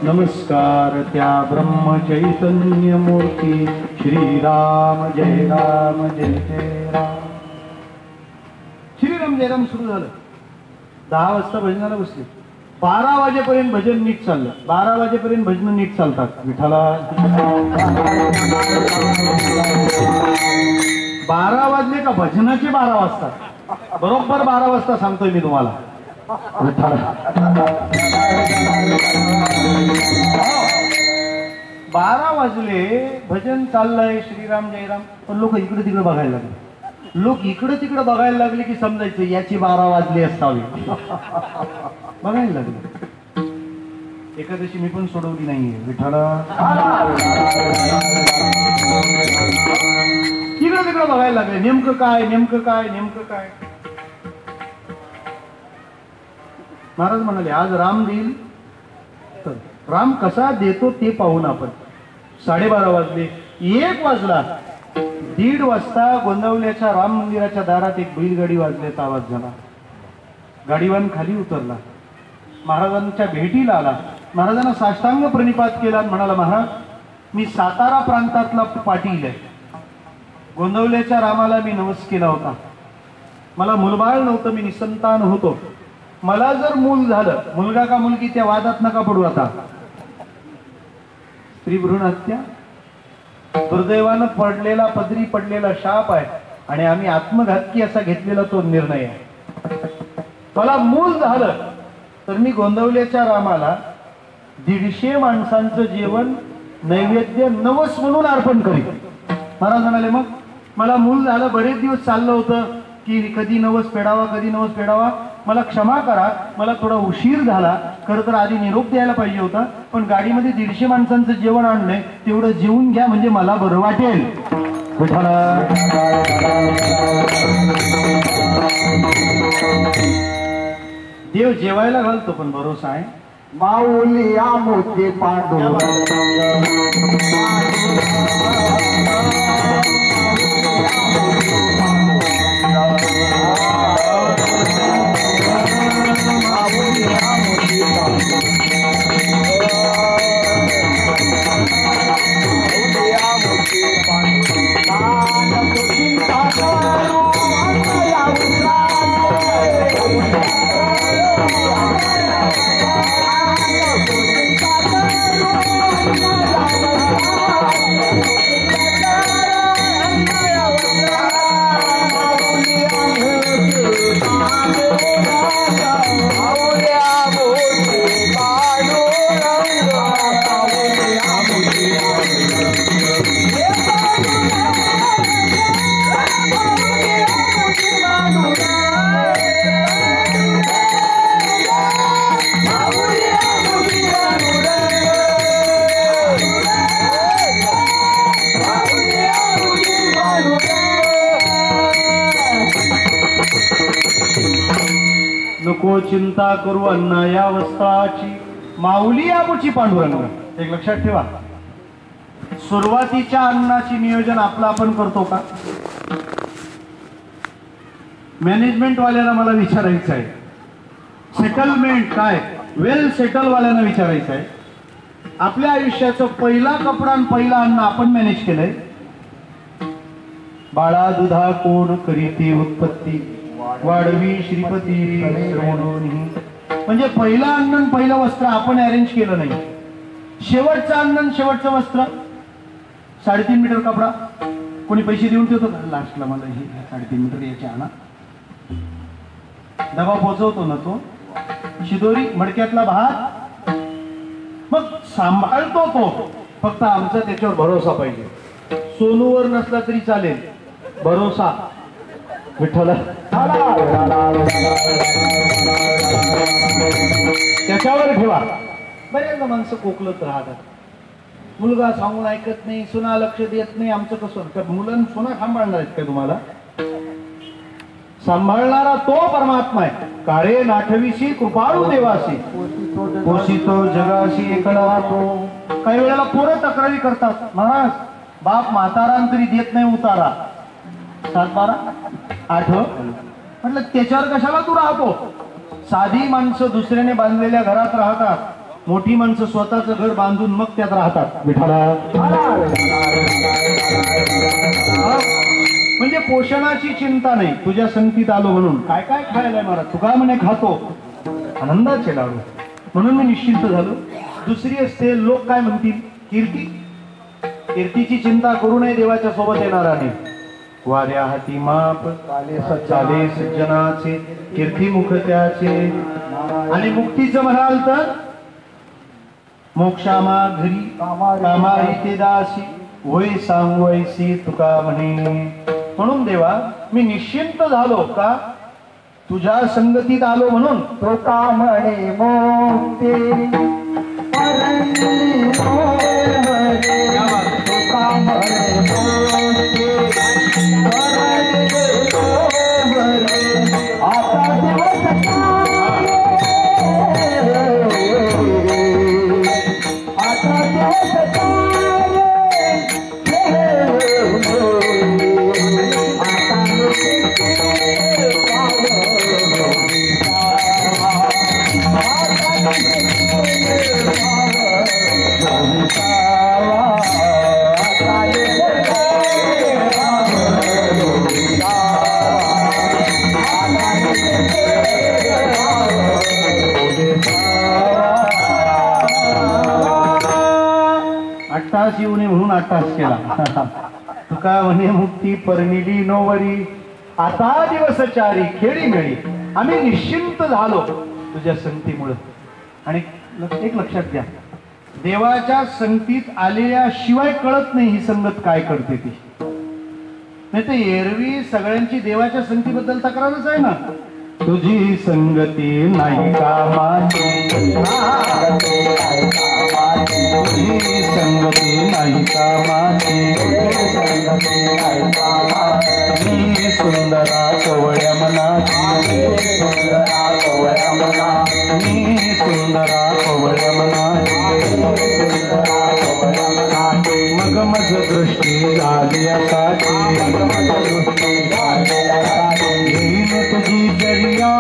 नमस्कार त्या ब्रह्म चैतन्य मूर्ती. श्रीराम जय राम जय जय राम. श्रीराम जय राम सुरू झालं. 10 वाजता भजनाला बसले. 12 वाजेपर्यंत भजन नीट चाललं. 12 वाजेपर्यंत भजन नीट चालतात. विठाला 12 वाजले का भजनाचे 12 वाजता बरोबर. 12 वाजता सांगतोय मी तुम्हाला. 12 वाजले, भजन चाललंय श्रीराम जय राम, पण लोक इकडे तिकडे बघायला लागले. लोक इकडे तिकडे बघायला लागले की समजायचं याची 12 वाजले असावी. बघायला लागले. एकादशी मी पण सोडवली नाहीये. विठाला इकडे तिकडे बघायला लागले. नेमकं काय नेमकं काय नेमकं काय. महाराज म्हणाले आज राम देईल तर राम कसा देतो ते पाहून आपण. 12:30 वाजले. 1 वाजला. 1:30 वाजता गोंदवल्याच्या राम मंदिराच्या दारात एक बैलगाडी वाजल्याचा आवाज झाला. गाडीवान खाली उतरला, महाराजांच्या भेटीला आला. महाराजांना साष्टांग प्रणिपात केला. म्हणाला महाराज मी सातारा प्रांतातला पाटील आहे. गोंदवल्याच्या रामाला मी नवस केला होता. मला मुलबाळ नव्हतं, मी निसंतान होतो. मला जर मूल झालं, मुलगा का मुलगी त्या वादात नका पडू. आता स्त्री भ्रूण हत्या दुर्दैवानं पडलेला पदरी पडलेला शाप आहे आणि आम्ही आत्मघातकी असा घेतलेला तो निर्णय आहे. मला मूल झालं तर मी गोंदवल्याच्या रामाला 150 माणसांचं जेवण नैवेद्य नवस म्हणून अर्पण करीन. महाराज म्हणाले मग मला मूल झालं, बरेच दिवस चाललं होतं की कधी नवस फेडावा कधी नवस फेडावा. मला क्षमा करा, मला थोडा उशीर झाला. खरं तर आधी निरोप द्यायला पाहिजे होता, पण गाडीमध्ये 150 माणसांचं जेवण आणलंय, तेवढं जेवून घ्या म्हणजे मला बरं वाटेल. देव जेवायला घालतो पण भरोसा आहे. माऊली आमोचे पांडू नको चिंता करू अण्णा या वस्त्राची, माऊली आमुची पांडुरंग. एक लक्षात ठेवा. सुरुवातीच्या अन्नाची नियोजन आपलं आपण करतो का? मॅनेजमेंट वाल्याला मला विचारायचं आहे, सेटलमेंट काय वेल सेटल वाल्यांना विचारायचं आहे, आपल्या आयुष्याचं पहिला कपडा आणि पहिला अन्न आपण मॅनेज केलंय? बाळा दुधा कोण करीते उत्पत्ती, वाढवी श्रीपती श्रवणोनी. म्हणजे पहिलं अन्न आणि पहिलं वस्त्र आपण अरेंज केलं नाही. शेवटचं अन्न आणि शेवटचं वस्त्र 3.5 मीटर कपडा कोणी पैसे देऊन ठेवतो का? लास्टला मला हे 3.5 मीटर याचे आणा, डबा पोचवतो ना तो, शिदोरी मडक्यातला भात, मग सांभाळतो तो. फक्त आमचा त्याच्यावर भरोसा पाहिजे. सोनूवर नसला तरी चालेल, भरोसा विठ्ठला त्याच्यावर ठेवा. बऱ्याचदा माणसं कोकलत राहतात. मुलगा सांगून ऐकत नाही, सुना लक्ष देत नाही. आमचं कसं मुलं सुना सांभाळणार आहेत का तुम्हाला? सांभाळणारा तो परमात्मा आहे. काळे नाठवीशी कृपाळू देवासी, पोषितो जगाशी एकला तो. काही वेळेला पोरं तक्रारी करतात, महाराज बाप म्हातारा तरी देत नाही उतारा. 7-12 8 म्हटलं त्याच्यावर कशाला तू राहतो? साधी माणसं दुसऱ्याने बांधलेल्या घरात राहतात, मोठी माणसं स्वतःचं घर बांधून मग त्यात राहतात. म्हणजे पोषणाची चिंता नाही. तुझ्या संगतीत आलो म्हणून काय काय खायला महाराज? तुका म्हणे खातो आनंदाचे लाडू, म्हणून मी निश्चिंत झालो. दुसरी असते लोक काय म्हणतील, कीर्ती. कीर्तीची चिंता करू नये, देवाच्या सोबत येणारा नाही. वाऱ्या हाती माप चाले सज्जनाचे, कीर्तिमुख त्याचे. आणि मुक्तीचं म्हणाल तर मोक्षामा घरी कामारी ते दासी, होय सांगू ऐसी तुका म्हणे. म्हणून देवा मी निश्चिंत झालो का? तुझ्या संगतीत आलो म्हणून. तो का म्हणे मोक्ते अट्टास येऊ नये म्हणून अट्टास केला. तुका म्हणे मुक्ती परमिली नोवरी, आता दिवसचारी खेळी मिळी. आम्ही निश्चिंत झालो तुझ्या संगतीमुळे. आणि एक लक्षात घ्या, देवाच्या संगतीत आलेल्याशिवाय कळत नाही ही संगत काय करते ती. नाही तर एरवी सगळ्यांची देवाच्या संगतीबद्दल तक्रारच आहे ना. तुझी संगती नाही कामाची, तुझी संगती नाही कामाची, मी सुंदरा कवळ्या मनाची, मी सुंदरा कवळ्या मनाची. मग मज दृष्टी झाली असाची, घेईन तुझी दर्या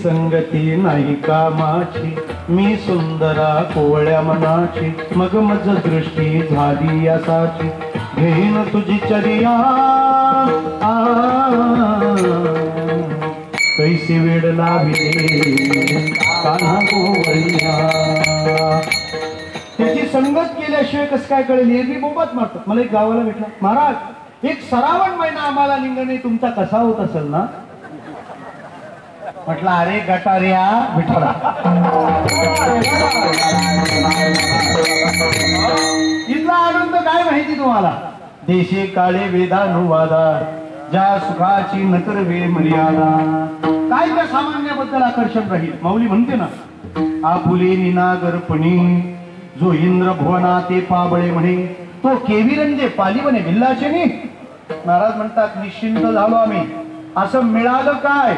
संगती नाही कामाची, मी सुंदरा कोवळ्या मनाची. मग मज दृष्टी झाली असाची, घेईन तुझी चर्या कैसी वेळ लाविले कान्हा कोवळ्या. त्याची संगत केल्याशिवाय कसं काय कळेल? एरवी बोबत मारतात. मला एक गावाला भेटला, महाराज एक सरावण महिना आम्हाला लिंगणे तुमचा कसा होत असेल ना. म्हटलं अरे गटार्या विठ्ठला, इथला आनंद काय माहिती तुम्हाला? देशे काळे वेदानुवादा ज्या सुखाची न करवे मर्यादा. काय त्या सामान्याबद्दल आकर्षण राहील. माऊली म्हणते ना, आपुले निनागरपणी जो इंद्र भुवना ते पाबळे म्हणे तो केविरंजे पाली म्हणे भिल्लाशनी. महाराज म्हणतात निश्चिंत झालो आम्ही. असं मिळालं काय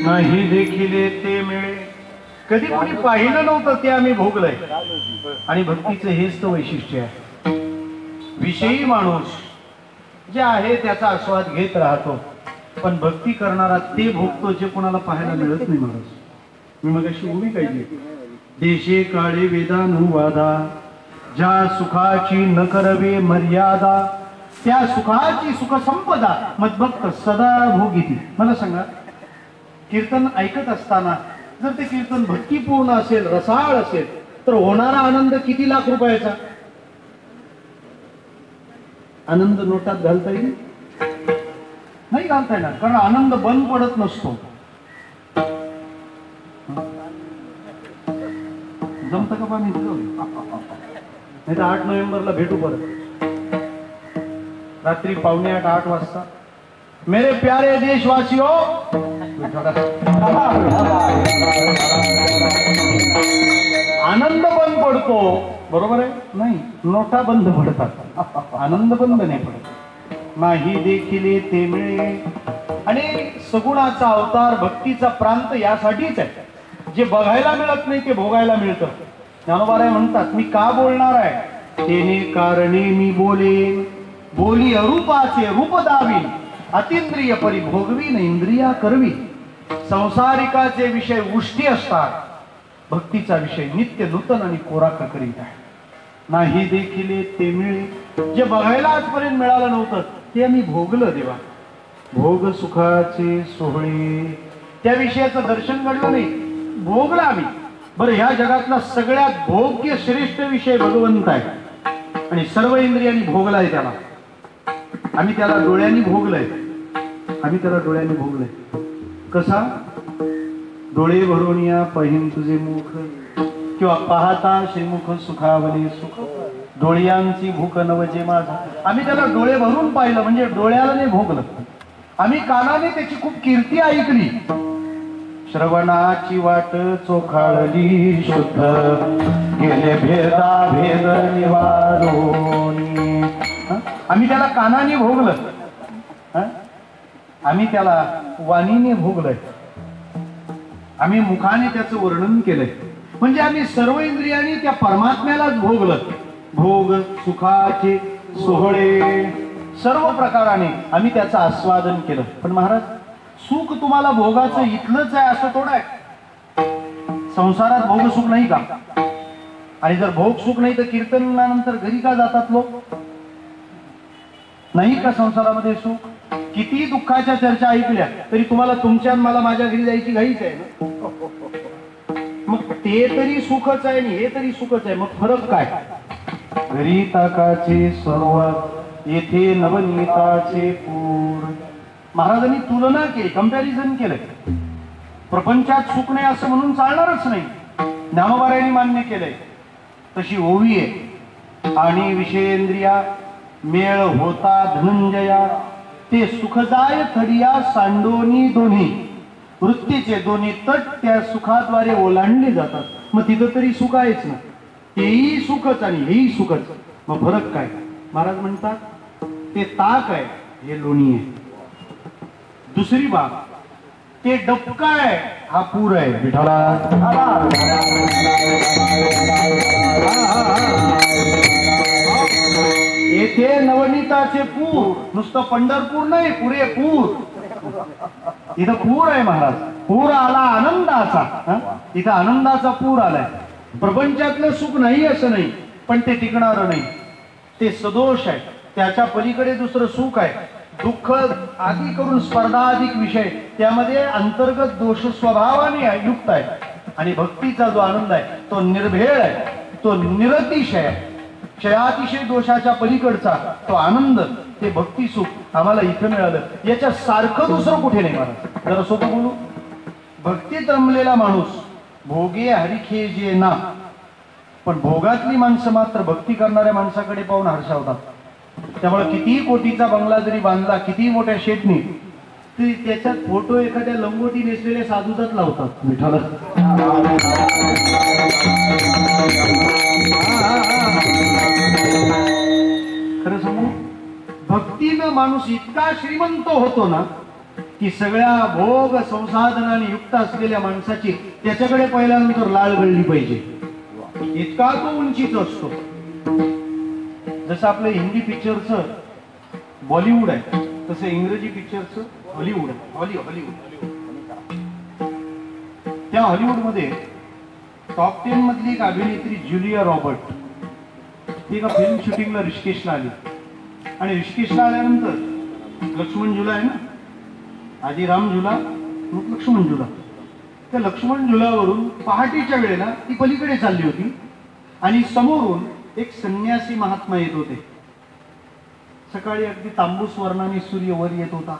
नाही देखील ते मिळे. कधी कोणी पाहिलं नव्हतं ते आम्ही भोगलंय. आणि भक्तीचं हेच तर वैशिष्ट्य आहे. विषयी माणूस जे आहे त्याचा आस्वाद घेत राहतो, पण भक्ती करणारा ते भोगतो जे कोणाला पाहायला मिळत नाही. महाराज मी मग अशी उभी काढली, देशे काळे वेदानुवादा ज्या सुखाची न करवे मर्यादा त्या सुखाची सुख संपदा मदभक्त सदा भोगिती. मला सांगा, कीर्तन ऐकत असताना जर ते कीर्तन भक्तिपूर्ण असेल, रसाळ असेल, तर होणारा आनंद किती लाख रुपयाचा. आनंद नोटात घालता येईल नाही, घालता येणार, कारण आनंद बंद पडत नसतो. जमतं का पाणी? नाही तर 8 नोव्हेंबरला भेटू परत रात्री 7:45-8 वाजता. मेरे प्यारे देशवासियों, आनंद बंद पडतो बरोबर आहे नाही, नोटा बंद पडतात, आनंद बंद नाही पडत. नाही देखील ते मिळे. आणि सगुणाचा अवतार भक्तीचा प्रांत यासाठीच आहे. जे बघायला मिळत नाही ते भोगायला मिळतं. ज्ञानोबाराय म्हणतात, मी का बोलणार आहे, तेने कारणे मी बोलेन. बोली अरूपाचे रूप दावीन, अतिंद्रिय परिभोगवीन इंद्रिया करवी. संसारिकाचे विषय उष्टी असतात, भक्तीचा विषय नित्य नूतन आणि कोरा करीत आहे. नाही देखील ते मिळे. जे बघायला आजपर्यंत मिळालं नव्हतं ते आम्ही भोगलं. देवा भोग सुखाचे सोहळे, त्या विषयाचं दर्शन घडलं नाही, भोगलं आम्ही. बरं, ह्या जगातला सगळ्यात भोग्य श्रेष्ठ विषय भगवंत आहे आणि सर्व इंद्रियांनी भोगलाय त्याला. आम्ही त्याला डोळ्यांनी भोगलंय, आम्ही त्याला डोळ्यांनी भोगलंय. कसा? डोळे भरून या पाहिन तुझे मुख, किंवा पाहता श्रीमुख सुखावले सुख, डोळ्यांची भूक नवजे माझा. आम्ही त्याला डोळे भरून पाहिलं म्हणजे डोळ्याने भोगलं. आम्ही कानाने त्याची खूप कीर्ती ऐकली, श्रवणाची वाट चोखाळली शुद्ध, गेले भेदा भेद निवारोनी. आम्ही त्याला कानाने भोगलं, आम्ही त्याला वाणीने भोगलंय, आम्ही मुखाने त्याचं वर्णन केलंय. म्हणजे आम्ही सर्व इंद्रियांनी त्या परमात्म्यालाच भोगलं. भोग सुखाचे सोहळे सर्व प्रकाराने आम्ही त्याचं आस्वादन केलं. पण महाराज, सुख तुम्हाला भोगाचं इथलंच आहे असं थोडं आहे. संसारात भोग सुख नाही का? आणि जर भोग सुख नाही तर कीर्तनानंतर घरी का जातात लोक? नाही का संसारामध्ये सुख? किती दुःखाच्या चर्चा ऐकल्या तरी तुम्हाला तुमच्या मला माझ्या घरी जायची घाईच आहे ना. मग ते तरी सुखच आहे आणि हे तरी सुखच आहे, मग फरक काय? घरी ताकाचे सर्वात, येथे नवनीताचे पूर. महाराजांनी तुलना केली, कंपॅरिझन केलंय. प्रपंचात सुख नाही असं म्हणून चालणारच नाही. ज्ञानोबारायांनी मान्य केलंय तशी ओवी आहे. आणि विषयेंद्रिया मेळ होता धनंजया, ते सुखदाय थडिया सांडोनी दोन्ही. वृत्तीचे दोन्ही तट त्या सुखाद्वारे ओलांडले जातात. मग तिथं तरी सुख आहेच ना. तेही सुखच आणि हेही सुखच, मग फरक काय? महाराज म्हणतात ते ताक आहे, हे लोणी आहे. दुसरी बाब, ते डबका आहे, हा पूर आहे. विठाला येथे नवनीताचे पूर, नुसतं पंढरपूर नाही, पुरेपूर. इथं पूर आहे महाराज. पूर आला आनंदाचा, इथं आनंदाचा पूर आलाय. प्रपंचातलं सुख नाही असं नाही, पण ते टिकणार नाही, ते सदोष आहे. त्याच्या पलीकडे दुसरं सुख आहे. दुःख आदी करून स्पर्धाधिक विषय, त्यामध्ये अंतर्गत दोष स्वभावाने युक्त आहे. आणि भक्तीचा जो आनंद आहे तो निर्भेळ आहे, तो निरतिशय आहे. क्षयातिशय दोषाच्या पलीकडचा तो आनंद, ते भक्ती सुख आम्हाला इथं मिळालं. याच्या सारखं दुसरं कुठे नाही. महाराज जरा सोपं बोलू. भक्तीत रमलेला माणूस भोगे हरिखे जे ना, पण भोगातली माणसं मात्र भक्ती करणाऱ्या माणसाकडे पाहून हर्षावतात. त्यामुळे किती कोटीचा बंगला जरी बांधला, किती मोठ्या शेतनी, तरी त्याच्यात फोटो एखाद्या लंगोटी नेसलेल्या साधूचाच लावतात. विठाला खरं सांगू, भक्तीनं माणूस इतका श्रीमंत होतो ना की सगळ्या भोग संसाधनाने युक्त असलेल्या माणसाची त्याच्याकडे पहिल्यानंतर लाळ गळली पाहिजे, इतका तो उंचीच असतो. जसं आपलं हिंदी पिक्चरचं बॉलिवूड आहे, तसं इंग्रजी पिक्चरचं हॉलिवूड आहे. हॉलिवूड. त्या हॉलिवूडमध्ये टॉप 10 मधली एक अभिनेत्री जुलिया रॉबर्ट, ती एका फिल्म शूटिंगला ऋषिकेशला आली. आणि ऋषिकेशला आल्यानंतर लक्ष्मण झुला आहे ना, आधी राम झुला मग लक्ष्मण झुला. त्या लक्ष्मण झुलावरून पहाटेच्या वेळेला ती पलीकडे चालली होती आणि समोरून एक संन्यासी महात्मा येत होते. सकाळी अगदी तांबूस वर्णाने सूर्य वर येत होता.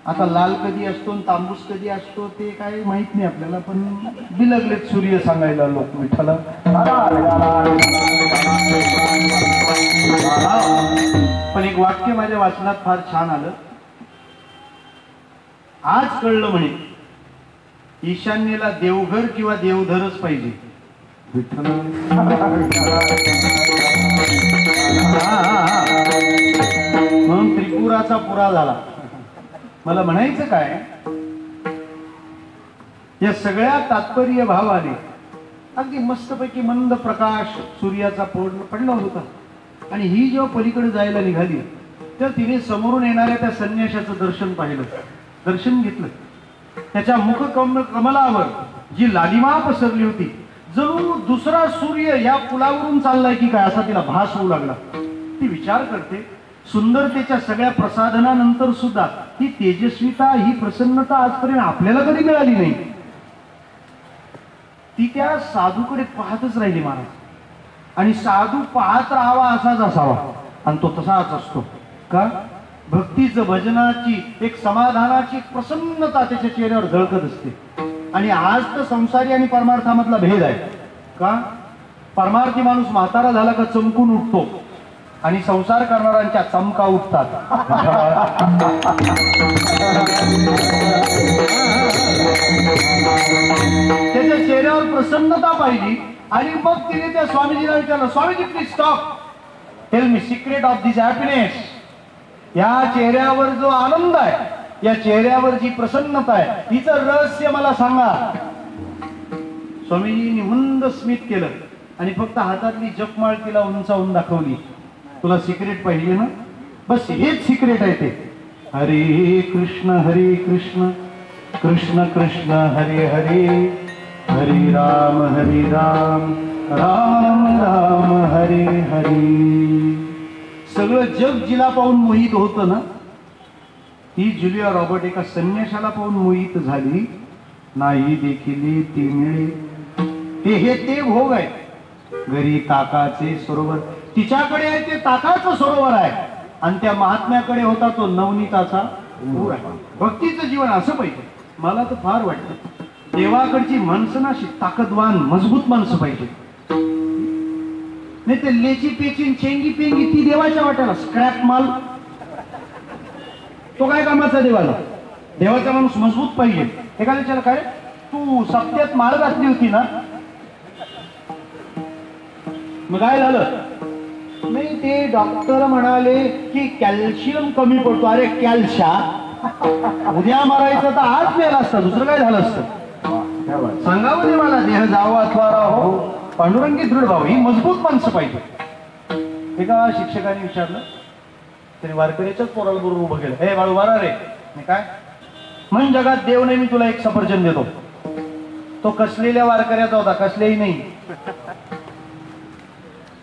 आता लाल कधी असतो आणि तांबूस कधी असतो ते काय माहित नाही आपल्याला, पण बिलगलेत सूर्य सांगायला लोक. विठ्ठला पण एक वाक्य माझ्या वाचनात फार छान आलं. आज कळलं म्हणे, ईशान्येला देवघर किंवा देवधरच पाहिजे. म्हणून त्रिपुराचा पुरा झाला. मला म्हणायचं काय, या सगळ्या तात्पर्य भावाने अगदी मस्तपैकी मंद प्रकाश सूर्याचा पडला होता. आणि ही जेव्हा पलीकडे जायला निघाली तर तिने समोरून येणाऱ्या त्या संन्याशाचं दर्शन पाहिलं, दर्शन घेतलं. त्याच्या मुख कमलावर जी लालिमा पसरली होती, जणू दुसरा सूर्य या पुलावरून चाललाय की काय, असा तिला भास होऊ लागला. ती विचार करते, सुंदरतेच्या सगळ्या प्रसाधनानंतर सुद्धा ही तेजस्विता, ही प्रसन्नता आजपर्यंत आपल्याला कधी मिळाली नाही. ती त्या साधूकडे पाहतच राहिली महाराज. आणि साधू पाहत राहावा असाच असावा, आणि तो तसाच असतो का? भक्तीचं, भजनाची एक समाधानाची एक प्रसन्नता त्याच्या चेहऱ्यावर झळकत असते. आणि आज तर संसारी आणि परमार्थामधला भेद आहे का? परमार्थी माणूस म्हातारा झाला का चमकून उठतो आणि संसार करणाऱ्यांच्या चमका उठतात. त्याच्या चेहऱ्यावर प्रसन्नता पाहिली. आणि मग तिने त्या स्वामीजीला विचारलं, Swamiji please stop, tell me secret of this happiness. या चेहऱ्यावर जो आनंद आहे, या चेहऱ्यावर जी प्रसन्नता आहे, तिचं रहस्य मला सांगा. स्वामीजींनी मंद स्मित केलं आणि फक्त हातातली जपमाळ तिला उंचावून दाखवली. तुला सिक्रेट पाहिजे ना, बस हेच सिक्रेट आहे ते. हरे कृष्ण कृष्ण कृष्ण हरे हरे, हरे राम राम राम हरे हरे. सगळं जग जिला पाहून मोहित होतं ना, ही जुलिया रॉबर्ट एका संन्याशाला पाहून मोहित झाली. नाही देखील ते मिळे ते हे ते भोग आहे. घरी ताकाचे सरोवर, तिच्याकडे आहे ते ताकाचं सरोवर आहे, आणि त्या महात्म्याकडे होता तो नवनीताचा पूर आहे. भक्तीचं जीवन असं पाहिजे. मला तर फार वाटतं देवाकडची माणसं ना अशी ताकदवान मजबूत माणसं पाहिजे. नाही ते लेची पेची चेंगी पेंगी ती देवाच्या वाट्याला स्क्रॅप माल, तो काय कामाचा देवाला. देवाचा माणूस मजबूत पाहिजे. एखाद्या विचार काय तू सप्त्यात माळ घातली होती ना, मग काय झालं. नाही ते डॉक्टर म्हणाले की कॅल्शियम कमी पडतो. अरे कॅल्शा उद्या मारायचं तर आज मेला असतं, दुसरं काय झालं असतं. सांगावं दे मला, देह जावं अथवा राहो पांडुरंगी दृढ भाव. ही मजबूत माणसं पाहिजे. एका शिक्षकाने विचारलं, त्याने वारकऱ्याच्याच पोराला बरोबर उभं केलं. हे बाळू बारा रे. मी काय म्हण जगात देव नाही, मी तुला एक सफरचंद देतो. तो कसलेल्या वारकऱ्याचा होता, कसलेही नाही.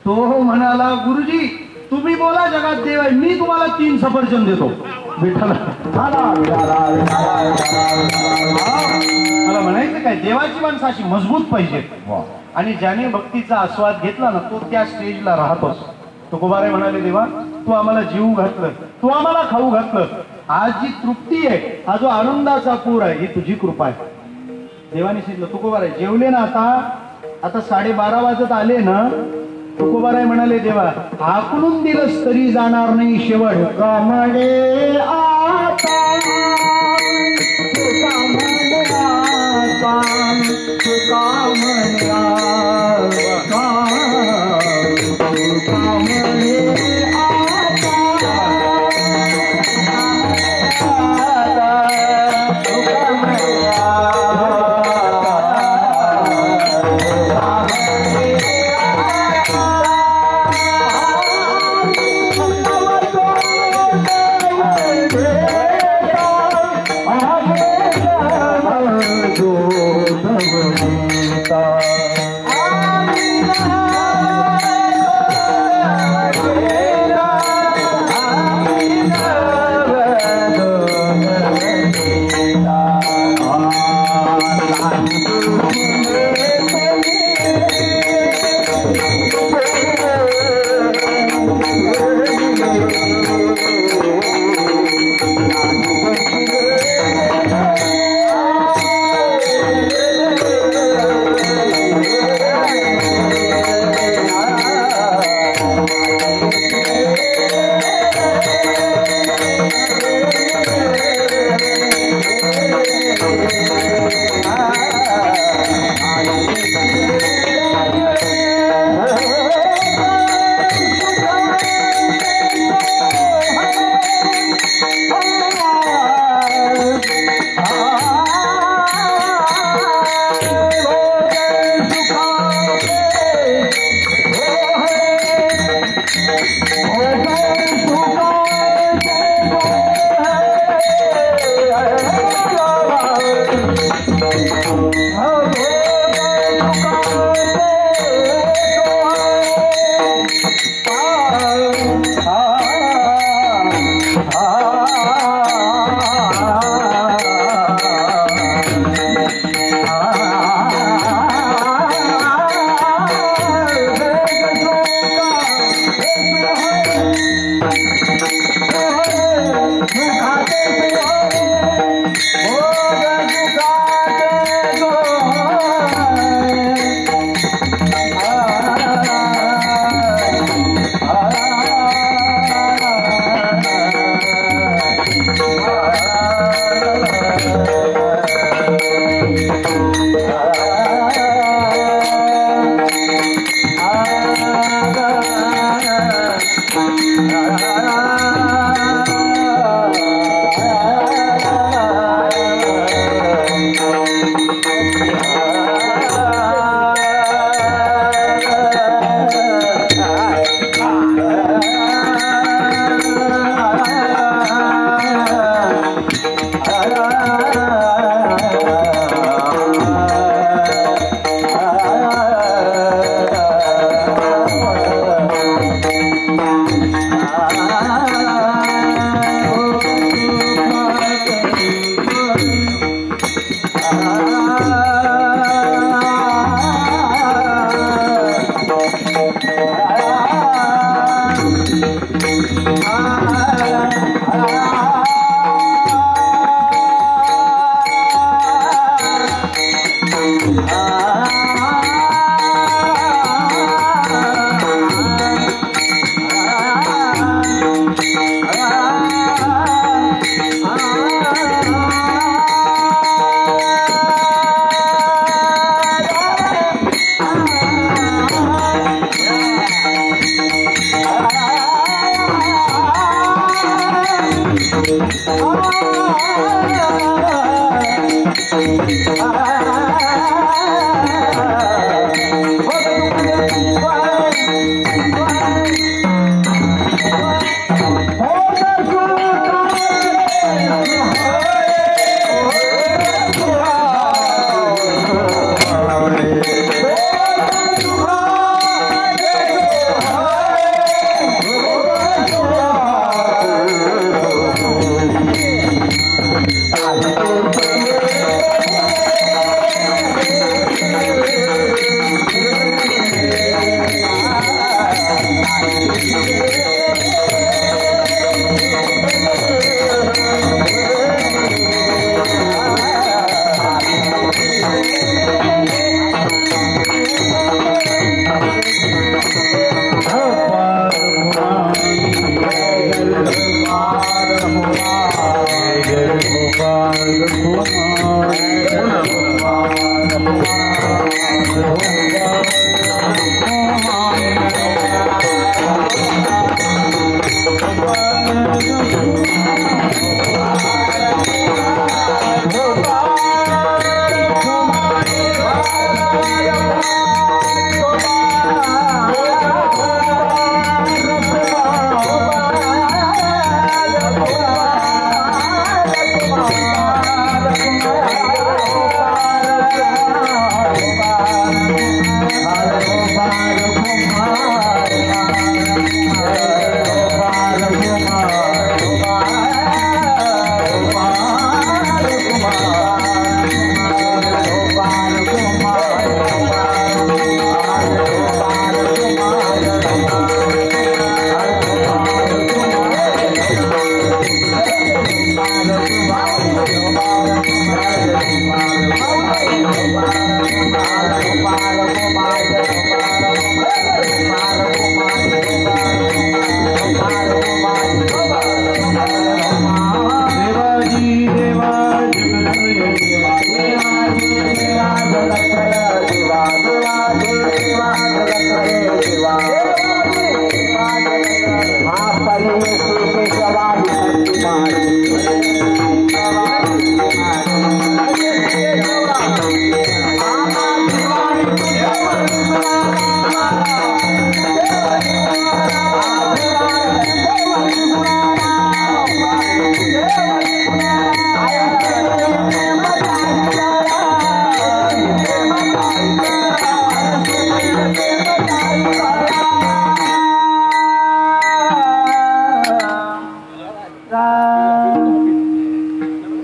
तो म्हणाला गुरुजी तुम्ही बोला जगात देव आहे, मी तुम्हाला 3 सफरचंद देतो. विठ्ठल मला म्हणायचं काय, देवाची माणसं अशी मजबूत पाहिजे. आणि ज्याने भक्तीचा आस्वाद घेतला ना, तो त्या स्टेजला राहतोच. तुकोबाराय म्हणाले, देवा तू आम्हाला जीव घातलं, तू आम्हाला खाऊ घातलं. आज जी तृप्ती आहे, हा जो आनंदाचा पूर आहे, ही तुझी कृपा आहे. देवाने सांगितलं, तुकोबाराय जेवले ना, आता 12:30 वाजत आले ना. तुकोबाराय म्हणाले, देवा हाकलून दिलंस तरी जाणार नाही शेवट. कमळे आता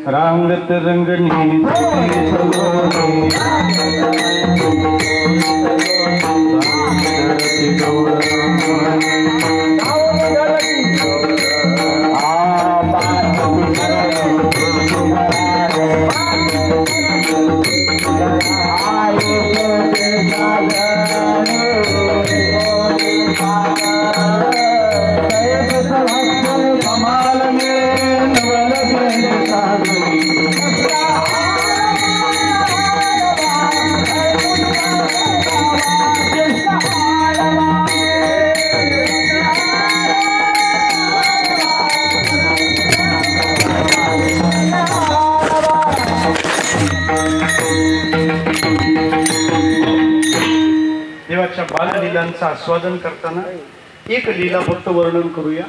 रांगत रंगनी देवाच्या बाललीलांचं आस्वादन करताना एक लीला फक्त वर्णन करूया.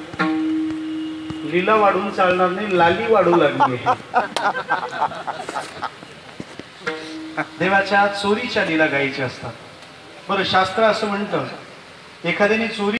लीला वाढून चालणार नाही, लाली वाढू लागली. देवाच्या चोरीच्या लीला गायच्या असतात. बरं, शास्त्र असं म्हणतं एखाद्याने चोरी